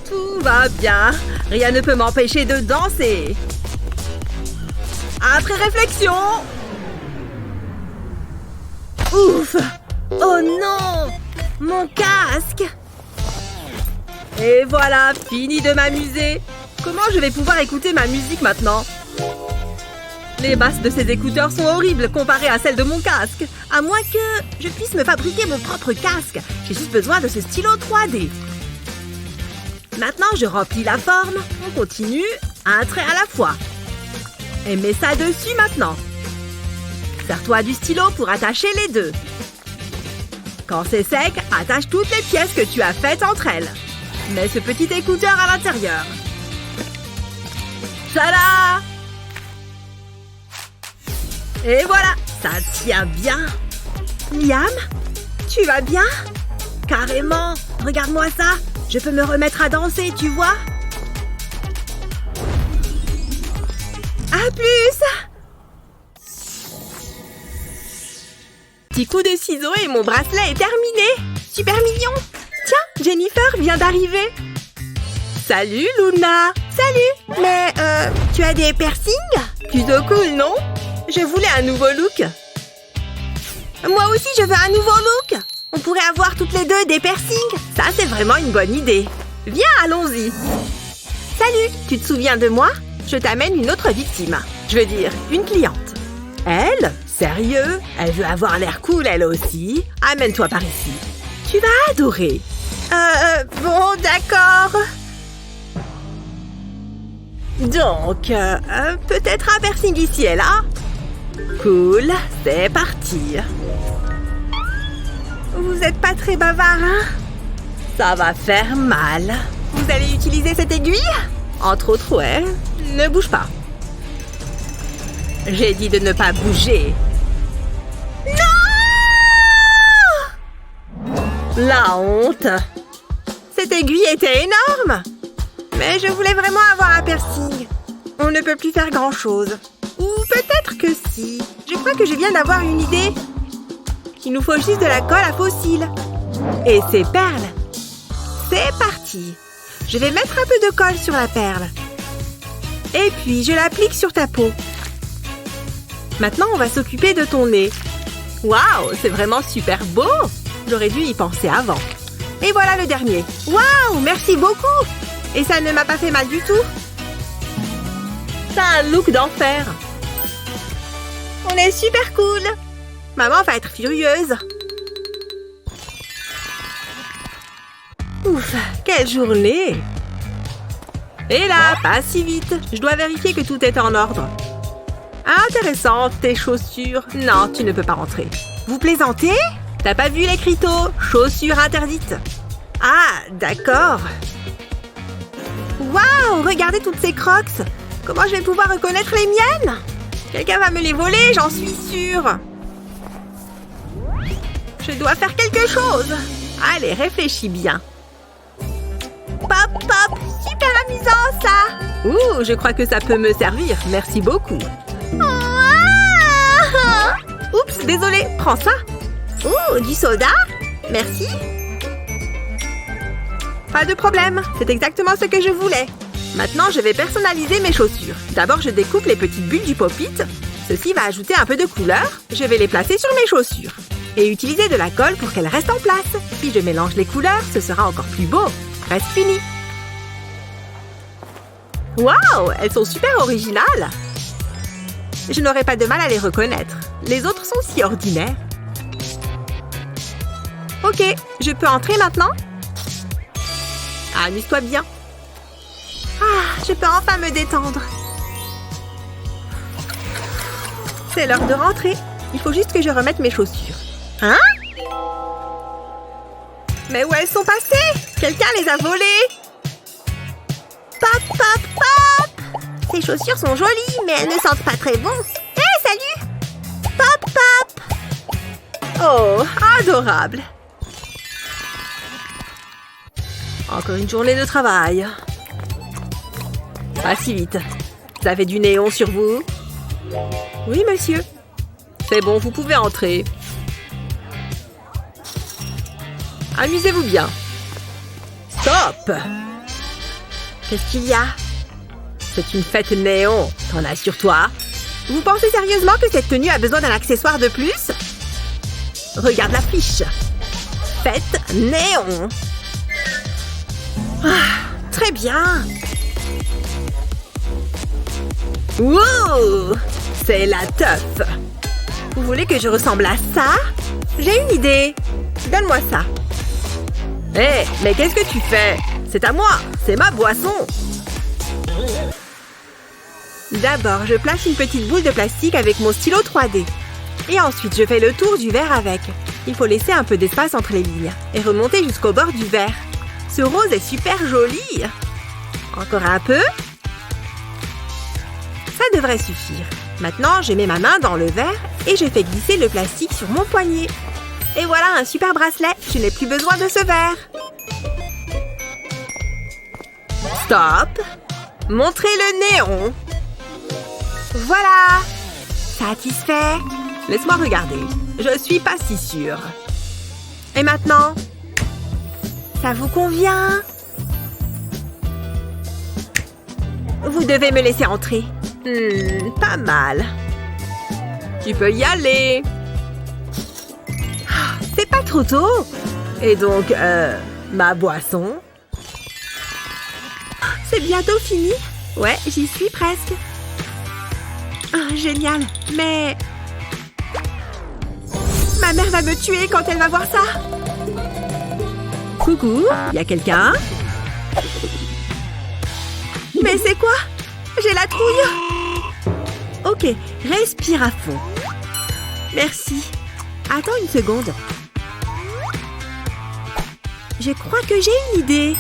[SPEAKER 1] Tout va bien. Rien ne peut m'empêcher de danser.
[SPEAKER 3] Après réflexion... Ouf! Oh non! Mon casque!
[SPEAKER 1] Et voilà, fini de m'amuser. Comment je vais pouvoir écouter ma musique maintenant? Les basses de ces écouteurs sont horribles comparées à celles de mon casque.
[SPEAKER 3] À moins que je puisse me fabriquer mon propre casque. J'ai juste besoin de ce stylo 3D. Maintenant, je remplis la forme. On continue, un trait à la fois. Et mets ça dessus maintenant. Sers-toi du stylo pour attacher les deux. Quand c'est sec, attache toutes les pièces que tu as faites entre elles. Mets ce petit écouteur à l'intérieur. Tada! Et voilà, ça tient bien. Liam, tu vas bien? Carrément, regarde-moi ça. Je peux me remettre à danser, tu vois? À plus!
[SPEAKER 1] Petit coup de ciseaux et mon bracelet est terminé.
[SPEAKER 3] Super mignon. Tiens, Jennifer vient d'arriver.
[SPEAKER 1] Salut, Luna.
[SPEAKER 3] Salut. Mais, tu as des piercings?
[SPEAKER 1] Plutôt cool, non? Je voulais un nouveau look.
[SPEAKER 3] Moi aussi, je veux un nouveau look. On pourrait avoir toutes les deux des piercings.
[SPEAKER 1] Ça, c'est vraiment une bonne idée. Viens, allons-y.
[SPEAKER 3] Salut,
[SPEAKER 1] tu te souviens de moi? Je t'amène une autre victime. Je veux dire, une cliente. Elle? Sérieux? Elle veut avoir l'air cool, elle aussi. Amène-toi par ici. Tu vas adorer.
[SPEAKER 3] Bon, d'accord.
[SPEAKER 1] Donc, peut-être un piercing ici et là? Cool, c'est parti.
[SPEAKER 3] Vous êtes pas très bavard, hein?
[SPEAKER 1] Ça va faire mal.
[SPEAKER 3] Vous allez utiliser cette aiguille?
[SPEAKER 1] Entre autres, ouais. Ne bouge pas. J'ai dit de ne pas bouger.
[SPEAKER 3] Non!
[SPEAKER 1] La honte.
[SPEAKER 3] Cette aiguille était énorme. Mais je voulais vraiment avoir un piercing. On ne peut plus faire grand-chose. Ou peut-être que si. Je crois que je viens d'avoir une idée. Il nous faut juste de la colle à fossiles. Et ces perles. C'est parti. Je vais mettre un peu de colle sur la perle. Et puis, je l'applique sur ta peau. Maintenant, on va s'occuper de ton nez.
[SPEAKER 1] Waouh, c'est vraiment super beau. J'aurais dû y penser avant.
[SPEAKER 3] Et voilà le dernier. Waouh, merci beaucoup. Et ça ne m'a pas fait mal du tout.
[SPEAKER 1] T'as un look d'enfer.
[SPEAKER 3] On est super cool. Maman va être furieuse.
[SPEAKER 1] Ouf, quelle journée. Et là, pas si vite. Je dois vérifier que tout est en ordre. Intéressant, tes chaussures. Non, tu ne peux pas rentrer.
[SPEAKER 3] Vous plaisantez?
[SPEAKER 1] T'as pas vu l'écriteau? Chaussures interdites.
[SPEAKER 3] Ah, d'accord. Waouh, regardez toutes ces crocs. Comment je vais pouvoir reconnaître les miennes? Quelqu'un va me les voler, j'en suis sûre. Je dois faire quelque chose.
[SPEAKER 1] Allez, réfléchis bien.
[SPEAKER 3] Pop, pop, super amusant ça.
[SPEAKER 1] Ouh, je crois que ça peut me servir. Merci beaucoup.
[SPEAKER 3] Oups, désolée, prends ça. Oh, du soda? Merci.
[SPEAKER 1] Pas de problème, c'est exactement ce que je voulais. Maintenant, je vais personnaliser mes chaussures. D'abord, je découpe les petites bulles du pop-it. Ceci va ajouter un peu de couleur. Je vais les placer sur mes chaussures. Et utiliser de la colle pour qu'elles restent en place. Si je mélange les couleurs, ce sera encore plus beau. Reste fini. Waouh, elles sont super originales. Je n'aurai pas de mal à les reconnaître. Les autres sont si ordinaires. Ok, je peux entrer maintenant? Amuse-toi bien.
[SPEAKER 3] Ah, je peux enfin me détendre.
[SPEAKER 1] C'est l'heure de rentrer. Il faut juste que je remette mes chaussures.
[SPEAKER 3] Hein?
[SPEAKER 1] Mais où elles sont passées? Quelqu'un les a volées.
[SPEAKER 3] Pop, pop, pop! Ces chaussures sont jolies, mais elles ne sentent pas très bon. Hé, salut! Pop, pop!
[SPEAKER 1] Oh, adorable. Encore une journée de travail. Pas si vite. Vous avez du néon sur vous? Oui, monsieur. C'est bon, vous pouvez entrer. Amusez-vous bien. Stop!
[SPEAKER 3] Qu'est-ce qu'il y a?
[SPEAKER 1] C'est une fête néon. T'en as sur toi? Vous pensez sérieusement que cette tenue a besoin d'un accessoire de plus? Regarde l'affiche. Fête néon. Très bien. Wow! C'est la teuf. Vous voulez que je ressemble à ça? J'ai une idée. Donne-moi ça. Hé, mais qu'est-ce que tu fais? C'est à moi. C'est ma boisson. D'abord, je place une petite boule de plastique avec mon stylo 3D. Et ensuite, je fais le tour du verre avec. Il faut laisser un peu d'espace entre les lignes et remonter jusqu'au bord du verre. Ce rose est super joli. Encore un peu. Ça devrait suffire. Maintenant, je mets ma main dans le verre et je fais glisser le plastique sur mon poignet. Et voilà un super bracelet. Je n'ai plus besoin de ce verre. Stop. Montrez le néon. Voilà. Satisfait. Laisse-moi regarder. Je suis pas si sûre. Et maintenant? Ça vous convient? Vous devez me laisser entrer. Pas mal. Tu peux y aller. C'est pas trop tôt. Et donc, ma boisson? C'est bientôt fini? Ouais, j'y suis presque. Génial. Mais... ma mère va me tuer quand elle va voir ça. Coucou, y a quelqu'un? Mais c'est quoi? J'ai la trouille. Ok, respire à fond. Merci. Attends une seconde. Je crois que j'ai une idée.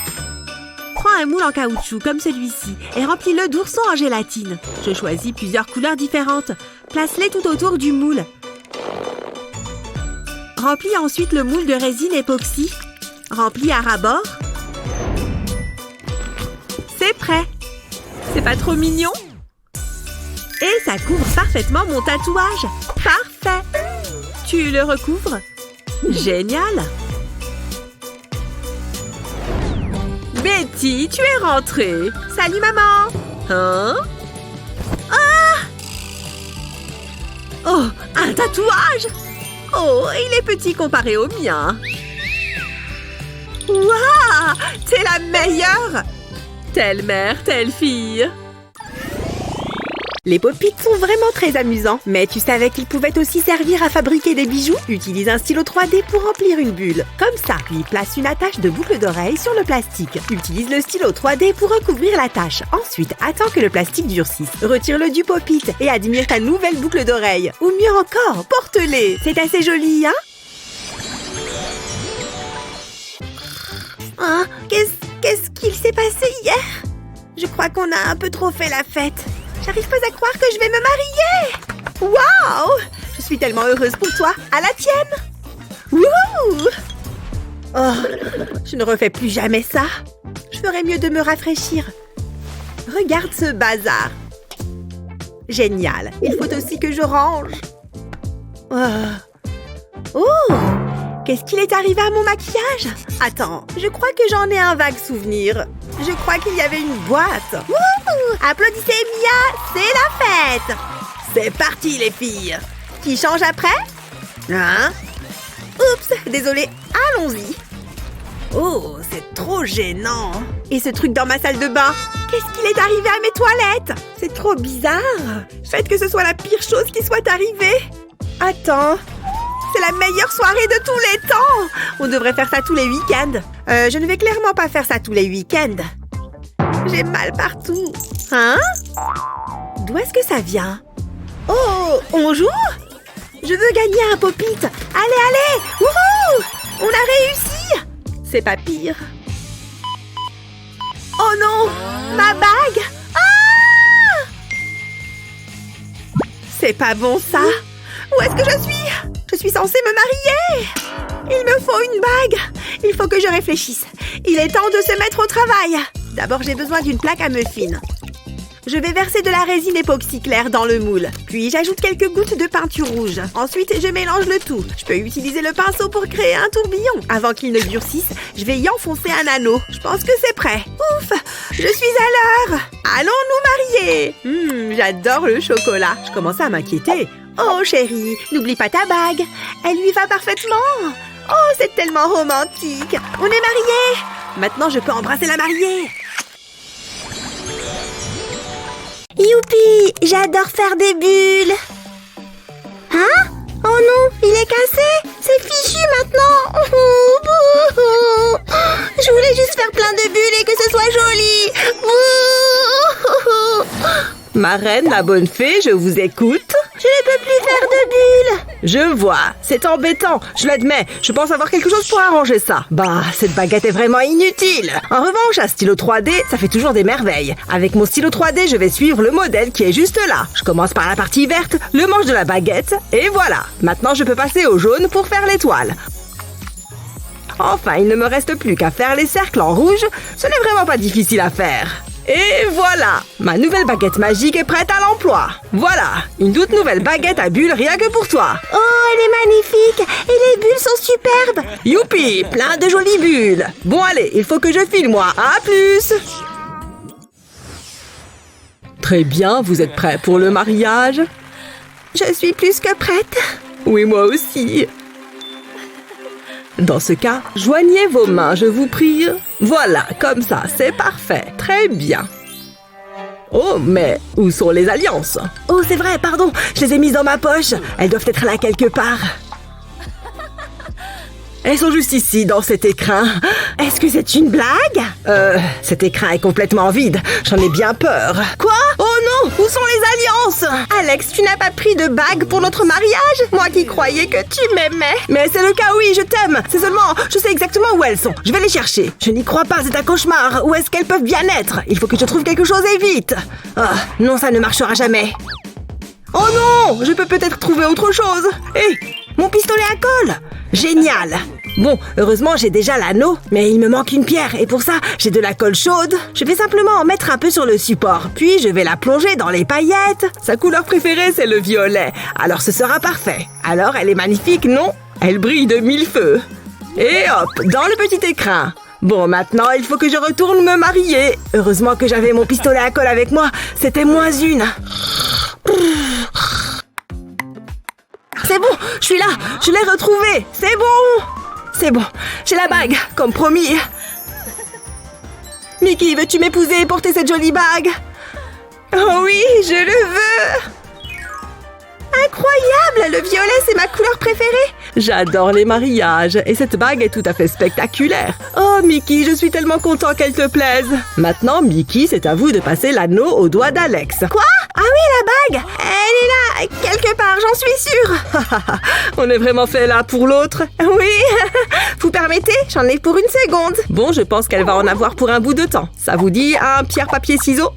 [SPEAKER 1] Prends un moule en caoutchouc comme celui-ci et remplis-le d'oursons en gélatine. Je choisis plusieurs couleurs différentes. Place-les tout autour du moule. Remplis ensuite le moule de résine époxy. Remplis à ras-bord. C'est prêt. C'est pas trop mignon? Et ça couvre parfaitement mon tatouage. Parfait. Tu le recouvres? Génial. Betty, tu es rentrée. Salut maman. Hein? Ah! Oh, un tatouage! Oh, il est petit comparé au mien. Waouh! T'es la meilleure! Telle mère, telle fille. Les pop-it sont vraiment très amusants. Mais tu savais qu'ils pouvaient aussi servir à fabriquer des bijoux? Utilise un stylo 3D pour remplir une bulle. Comme ça, puis place une attache de boucle d'oreille sur le plastique. Utilise le stylo 3D pour recouvrir la tâche. Ensuite, attends que le plastique durcisse. Retire-le du pop-it et admire ta nouvelle boucle d'oreille. Ou mieux encore, porte-les. C'est assez joli, hein? Ah, qu'est-ce qu'il s'est passé hier? Je crois qu'on a un peu trop fait la fête. J'arrive pas à croire que je vais me marier! Waouh! Je suis tellement heureuse pour toi. À la tienne! Wouhou! Oh, je ne refais plus jamais ça. Je ferais mieux de me rafraîchir. Regarde ce bazar. Génial. Il faut aussi que je range. Oh! Qu'est-ce qu'il est arrivé à mon maquillage? Attends, je crois que j'en ai un vague souvenir. Je crois qu'il y avait une boîte. Wouhou! Applaudissez Mia, c'est la fête! C'est parti les filles! Qui change après? Hein? Oups, désolée, allons-y. Oh, c'est trop gênant. Et ce truc dans ma salle de bain? Qu'est-ce qu'il est arrivé à mes toilettes? C'est trop bizarre. Faites que ce soit la pire chose qui soit arrivée. Attends. C'est la meilleure soirée de tous les temps! On devrait faire ça tous les week-ends. Je ne vais clairement pas faire ça tous les week-ends. J'ai mal partout. Hein? D'où est-ce que ça vient? Oh, on joue? Je veux gagner un pop-it. Allez! Wouhou! On a réussi! C'est pas pire. Oh non! Ma bague! Ah! C'est pas bon ça! Où est-ce que je suis? Je suis censée me marier! Il me faut une bague! Il faut que je réfléchisse. Il est temps de se mettre au travail. D'abord, j'ai besoin d'une plaque à muffins. Je vais verser de la résine époxy claire dans le moule. Puis, j'ajoute quelques gouttes de peinture rouge. Ensuite, je mélange le tout. Je peux utiliser le pinceau pour créer un tourbillon. Avant qu'il ne durcisse, je vais y enfoncer un anneau. Je pense que c'est prêt. Ouf! Je suis à l'heure! Allons nous marier! j'adore le chocolat. Je commençais à m'inquiéter. Oh chérie, n'oublie pas ta bague. Elle lui va parfaitement. Oh, c'est tellement romantique. On est mariés. Maintenant, je peux embrasser la mariée.
[SPEAKER 3] Youpi, j'adore faire des bulles. Hein? Oh non, il est cassé. C'est fichu maintenant. Je voulais juste faire plein de bulles et que ce soit joli.
[SPEAKER 1] Ma reine, la bonne fée, je vous écoute.
[SPEAKER 3] Je ne peux plus faire de bulles.
[SPEAKER 1] Je vois, c'est embêtant, je l'admets. Je pense avoir quelque chose pour arranger ça. Bah, cette baguette est vraiment inutile. En revanche, un stylo 3D, ça fait toujours des merveilles. Avec mon stylo 3D, je vais suivre le modèle qui est juste là. Je commence par la partie verte, le manche de la baguette, et voilà. Maintenant, je peux passer au jaune pour faire l'étoile. Enfin, il ne me reste plus qu'à faire les cercles en rouge. Ce n'est vraiment pas difficile à faire. Et voilà, ma nouvelle baguette magique est prête à l'emploi. Voilà, une toute nouvelle baguette à bulles rien que pour toi.
[SPEAKER 3] Oh, elle est magnifique et les bulles sont superbes.
[SPEAKER 1] Youpi, plein de jolies bulles. Bon allez, il faut que je file moi. À plus. Très bien, vous êtes prêts pour le mariage?
[SPEAKER 3] Je suis plus que prête.
[SPEAKER 1] Oui, moi aussi. Dans ce cas, joignez vos mains, je vous prie. Voilà, comme ça, c'est parfait. Très bien. Oh, mais où sont les alliances? Oh, c'est vrai, pardon, je les ai mises dans ma poche. Elles doivent être là quelque part. Elles sont juste ici, dans cet écrin. Est-ce que c'est une blague? Cet écrin est complètement vide. J'en ai bien peur. Quoi? Oh non! Où sont les alliances? Alex, tu n'as pas pris de bague pour notre mariage? Moi qui croyais que tu m'aimais. Mais c'est le cas, oui, je t'aime. C'est seulement, je sais exactement où elles sont. Je vais les chercher. Je n'y crois pas, c'est un cauchemar. Où est-ce qu'elles peuvent bien être? Il faut que je trouve quelque chose et vite. Ah, non, ça ne marchera jamais. Oh non! Je peux peut-être trouver autre chose. Hé! Mon pistolet à colle! Génial! Bon, heureusement, j'ai déjà l'anneau, mais il me manque une pierre, et pour ça, j'ai de la colle chaude. Je vais simplement en mettre un peu sur le support, puis je vais la plonger dans les paillettes. Sa couleur préférée, c'est le violet, alors ce sera parfait. Alors, elle est magnifique, non? Elle brille de mille feux. Et hop, dans le petit écrin. Bon, maintenant, il faut que je retourne me marier. Heureusement que j'avais mon pistolet à colle avec moi, c'était -1. C'est bon, je suis là, je l'ai retrouvé, c'est bon! C'est bon, j'ai la bague, comme promis. Mickey, veux-tu m'épouser et porter cette jolie bague? Oh oui, je le veux! Incroyable, le violet, c'est ma couleur préférée. J'adore les mariages et cette bague est tout à fait spectaculaire. Oh, Mickey, je suis tellement content qu'elle te plaise. Maintenant, Mickey, c'est à vous de passer l'anneau au doigt d'Alex. Quoi? Ah oui, la bague! Elle est là, quelque part, j'en suis sûre. On est vraiment fait l'un pour l'autre. Oui. Vous permettez? J'en ai pour 1 seconde. Bon, je pense qu'elle va en avoir pour un bout de temps. Ça vous dit un pierre, papier, ciseaux?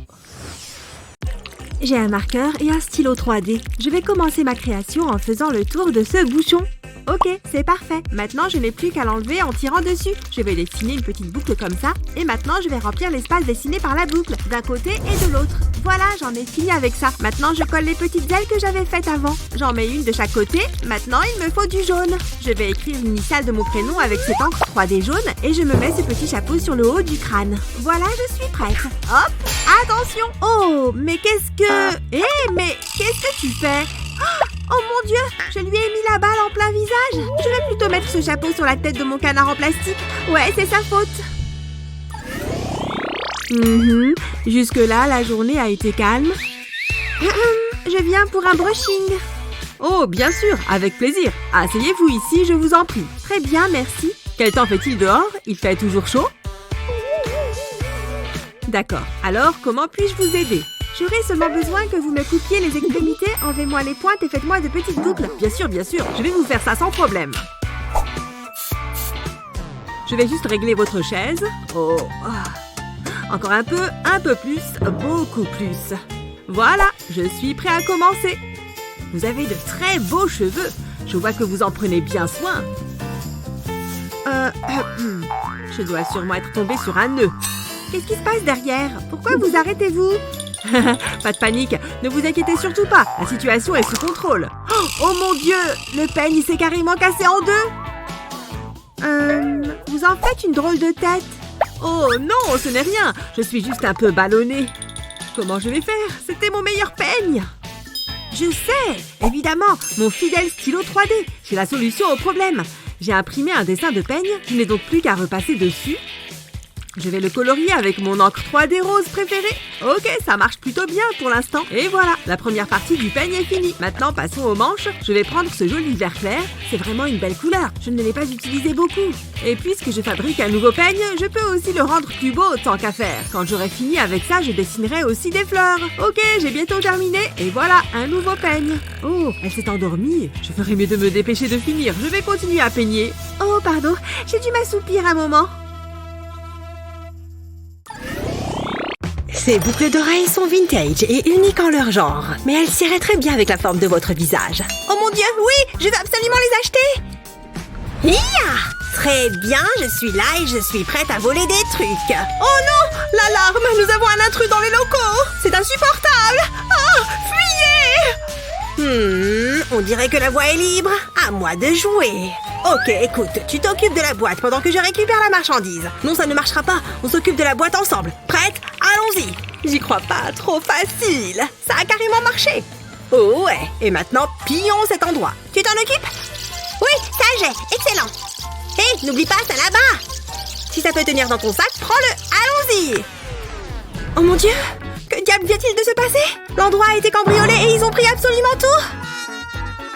[SPEAKER 3] J'ai un marqueur et un stylo 3D. Je vais commencer ma création en faisant le tour de ce bouchon. Ok, c'est parfait. Maintenant, je n'ai plus qu'à l'enlever en tirant dessus. Je vais dessiner une petite boucle comme ça. Et maintenant, je vais remplir l'espace dessiné par la boucle, d'un côté et de l'autre. Voilà, j'en ai fini avec ça. Maintenant, je colle les petites ailes que j'avais faites avant. J'en mets une de chaque côté. Maintenant, il me faut du jaune. Je vais écrire l'initiale de mon prénom avec cette encre 3D jaune et je me mets ce petit chapeau sur le haut du crâne. Voilà, je suis prête. Hop, attention. Oh, mais qu'est-ce que... mais qu'est-ce que tu fais? Oh mon Dieu, je lui ai mis la balle en plein visage. Je vais plutôt mettre ce chapeau sur la tête de mon canard en plastique. Ouais, c'est sa faute. Jusque-là, la journée a été calme. Je viens pour un brushing.
[SPEAKER 1] Oh, bien sûr, avec plaisir. Asseyez-vous ici, je vous en prie.
[SPEAKER 3] Très bien, merci.
[SPEAKER 1] Quel temps fait-il dehors? Il fait toujours chaud? D'accord. Alors, comment puis-je vous aider?
[SPEAKER 3] J'aurais seulement besoin que vous me coupiez les extrémités, enlevez-moi les pointes et faites-moi de petites boucles.
[SPEAKER 1] Bien sûr, je vais vous faire ça sans problème. Je vais juste régler votre chaise. Oh, encore un peu plus, beaucoup plus. Voilà, je suis prêt à commencer. Vous avez de très beaux cheveux. Je vois que vous en prenez bien soin. Je dois sûrement être tombée sur un nœud.
[SPEAKER 3] Qu'est-ce qui se passe derrière? Pourquoi vous arrêtez-vous?
[SPEAKER 1] Pas de panique, ne vous inquiétez surtout pas. La situation est sous contrôle.
[SPEAKER 3] Oh mon Dieu, le peigne il s'est carrément cassé en deux. Vous en faites une drôle de tête.
[SPEAKER 1] Oh non, ce n'est rien. Je suis juste un peu ballonnée.
[SPEAKER 3] comment je vais faire? C'était mon meilleur peigne. Je sais, évidemment, mon fidèle stylo 3D. J'ai la solution au problème. J'ai imprimé un dessin de peigne, je n'ai donc plus qu'à repasser dessus. Je vais le colorier avec mon encre 3D rose préférée. Ok, ça marche plutôt bien pour l'instant. Et voilà, la première partie du peigne est finie. Maintenant, passons aux manches. Je vais prendre ce joli vert clair. C'est vraiment une belle couleur. Je ne l'ai pas utilisé beaucoup. Et puisque je fabrique un nouveau peigne, je peux aussi le rendre plus beau tant qu'à faire. Quand j'aurai fini avec ça, je dessinerai aussi des fleurs. Ok, j'ai bientôt terminé. Et voilà, un nouveau peigne. Oh, elle s'est endormie. Je ferais mieux de me dépêcher de finir. Je vais continuer à peigner. Oh, pardon, j'ai dû m'assoupir un moment.
[SPEAKER 1] Ces boucles d'oreilles sont vintage et uniques en leur genre, mais elles s'iraient très bien avec la forme de votre visage.
[SPEAKER 3] Oh mon Dieu, oui, je veux absolument les acheter.
[SPEAKER 1] Hiya! Très bien, je suis là et je suis prête à voler des trucs.
[SPEAKER 3] Oh non, l'alarme, nous avons un intrus dans les locaux. C'est insupportable. Oh, fuyez!
[SPEAKER 1] On dirait que la voie est libre. À moi de jouer. Ok, écoute, tu t'occupes de la boîte pendant que je récupère la marchandise. Non, ça ne marchera pas. On s'occupe de la boîte ensemble. Prête? Allons-y.
[SPEAKER 3] J'y crois pas, trop facile. Ça a carrément marché.
[SPEAKER 1] Oh ouais, et maintenant, pillons cet endroit.
[SPEAKER 3] Tu t'en occupes?
[SPEAKER 1] Oui, ça j'ai. Excellent. Hé, n'oublie pas, ça là-bas. Si ça peut tenir dans ton sac, prends-le. Allons-y.
[SPEAKER 3] Oh mon Dieu, que diable vient-il de se passer? L'endroit a été cambriolé et ils ont pris absolument tout.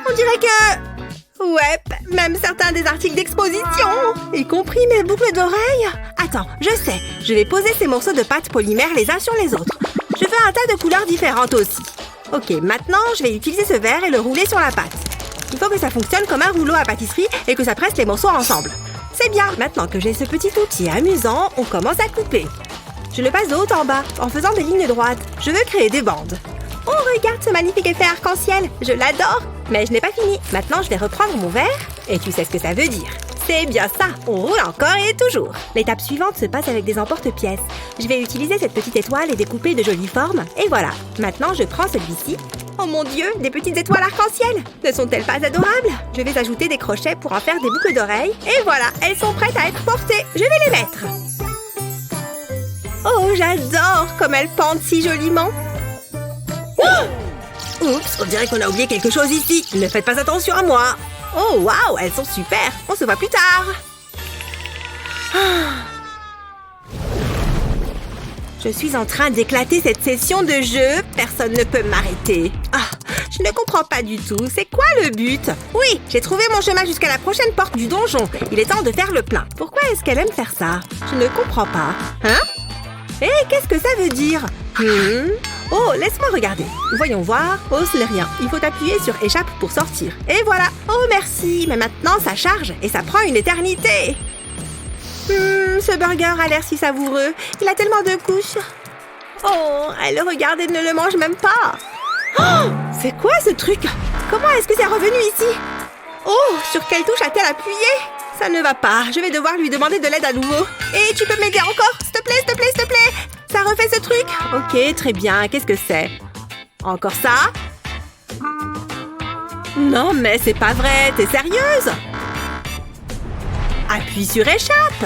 [SPEAKER 3] On dirait que... Ouais, même certains des articles d'exposition, y compris mes boucles d'oreilles.
[SPEAKER 1] Attends, je sais. Je vais poser ces morceaux de pâte polymère les uns sur les autres. Je veux un tas de couleurs différentes aussi. Ok, maintenant, je vais utiliser ce verre et le rouler sur la pâte. Il faut que ça fonctionne comme un rouleau à pâtisserie et que ça presse les morceaux ensemble. C'est bien. Maintenant que j'ai ce petit outil amusant, on commence à couper. Je le passe de haut en bas, en faisant des lignes droites. Je veux créer des bandes. Oh, regarde ce magnifique effet arc-en-ciel. Je l'adore. Mais je n'ai pas fini. Maintenant, je vais reprendre mon verre. Et tu sais ce que ça veut dire. C'est bien ça. On roule encore et toujours. L'étape suivante se passe avec des emporte-pièces. Je vais utiliser cette petite étoile et découper de jolies formes. Et voilà. Maintenant, je prends celui-ci. Oh mon Dieu, des petites étoiles arc-en-ciel. Ne sont-elles pas adorables? Je vais ajouter des crochets pour en faire des boucles d'oreilles. Et voilà, elles sont prêtes à être portées. Je vais les mettre. Oh, j'adore comme elles pendent si joliment. Oups, on dirait qu'on a oublié quelque chose ici. Ne faites pas attention à moi. Oh, waouh, elles sont super. On se voit plus tard. Je suis en train d'éclater cette session de jeu. Personne ne peut m'arrêter. Je ne comprends pas du tout. C'est quoi le but? Oui, j'ai trouvé mon chemin jusqu'à la prochaine porte du donjon. Il est temps de faire le plein. Pourquoi est-ce qu'elle aime faire ça? Je ne comprends pas. Hein? Hé, qu'est-ce que ça veut dire? Oh, laisse-moi regarder. Voyons voir. Oh, ce n'est rien. Il faut appuyer sur échappe pour sortir. Et voilà. Oh, merci. Mais maintenant, ça charge et ça prend une éternité. Ce burger a l'air si savoureux. Il a tellement de couches. Oh, elle le regarde et ne le mange même pas. Oh, c'est quoi ce truc? Comment est-ce que c'est revenu ici? Oh, sur quelle touche a-t-elle appuyé? Ça ne va pas. Je vais devoir lui demander de l'aide à nouveau. Et tu peux m'aider encore? S'il te plaît, s'il te plaît, s'il te plaît. Ça refait ce truc? Ok, très bien. Qu'est-ce que c'est? Encore ça? Non, mais c'est pas vrai. T'es sérieuse? Appuie sur échappe.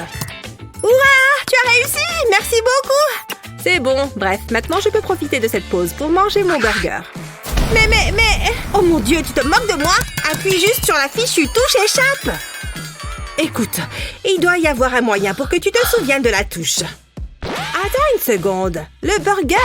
[SPEAKER 1] Ouah, tu as réussi. Merci beaucoup. C'est bon. Bref, maintenant je peux profiter de cette pause pour manger mon burger. Mais... Oh mon Dieu, tu te moques de moi? Appuie juste sur la fichue touche échappe. Écoute, il doit y avoir un moyen pour que tu te souviennes de la touche. Attends une seconde. Le burger.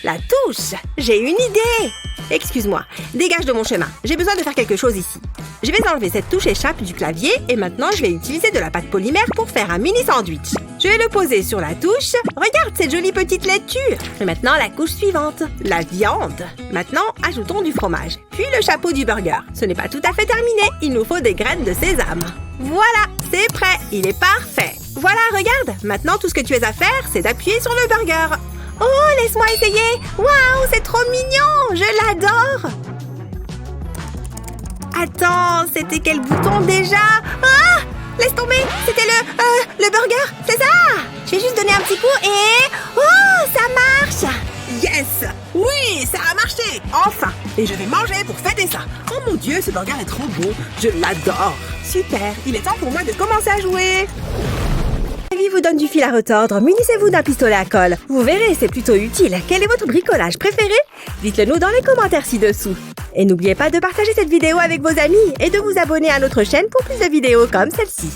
[SPEAKER 1] La touche. J'ai une idée. Excuse-moi. Dégage de mon chemin. J'ai besoin de faire quelque chose ici. Je vais enlever cette touche échappe du clavier et maintenant je vais utiliser de la pâte polymère pour faire un mini sandwich. Je vais le poser sur la touche. Regarde cette jolie petite laitue. Et maintenant la couche suivante. La viande. Maintenant, ajoutons du fromage. Puis le chapeau du burger. Ce n'est pas tout à fait terminé. Il nous faut des graines de sésame. Voilà, c'est prêt. Il est parfait. Voilà, regarde. Maintenant, tout ce que tu as à faire, c'est d'appuyer sur le burger. Oh, laisse-moi essayer. Waouh, c'est trop mignon. Je l'adore. Attends, c'était quel bouton déjà? Ah! Laisse tomber. C'était le burger. C'est ça. Je vais juste donner un petit coup et... Oh, ça marche.
[SPEAKER 4] Yes! Oui, ça a marché! Enfin! Et je vais manger pour fêter ça! Oh mon Dieu, ce burger est trop bon! Je l'adore!
[SPEAKER 3] Super! Il est temps pour moi de commencer à jouer! Aviez-vous
[SPEAKER 1] vous donne du fil à retordre, munissez-vous d'un pistolet à colle. Vous verrez, c'est plutôt utile. Quel est votre bricolage préféré? Dites-le nous dans les commentaires ci-dessous. Et n'oubliez pas de partager cette vidéo avec vos amis et de vous abonner à notre chaîne pour plus de vidéos comme celle-ci.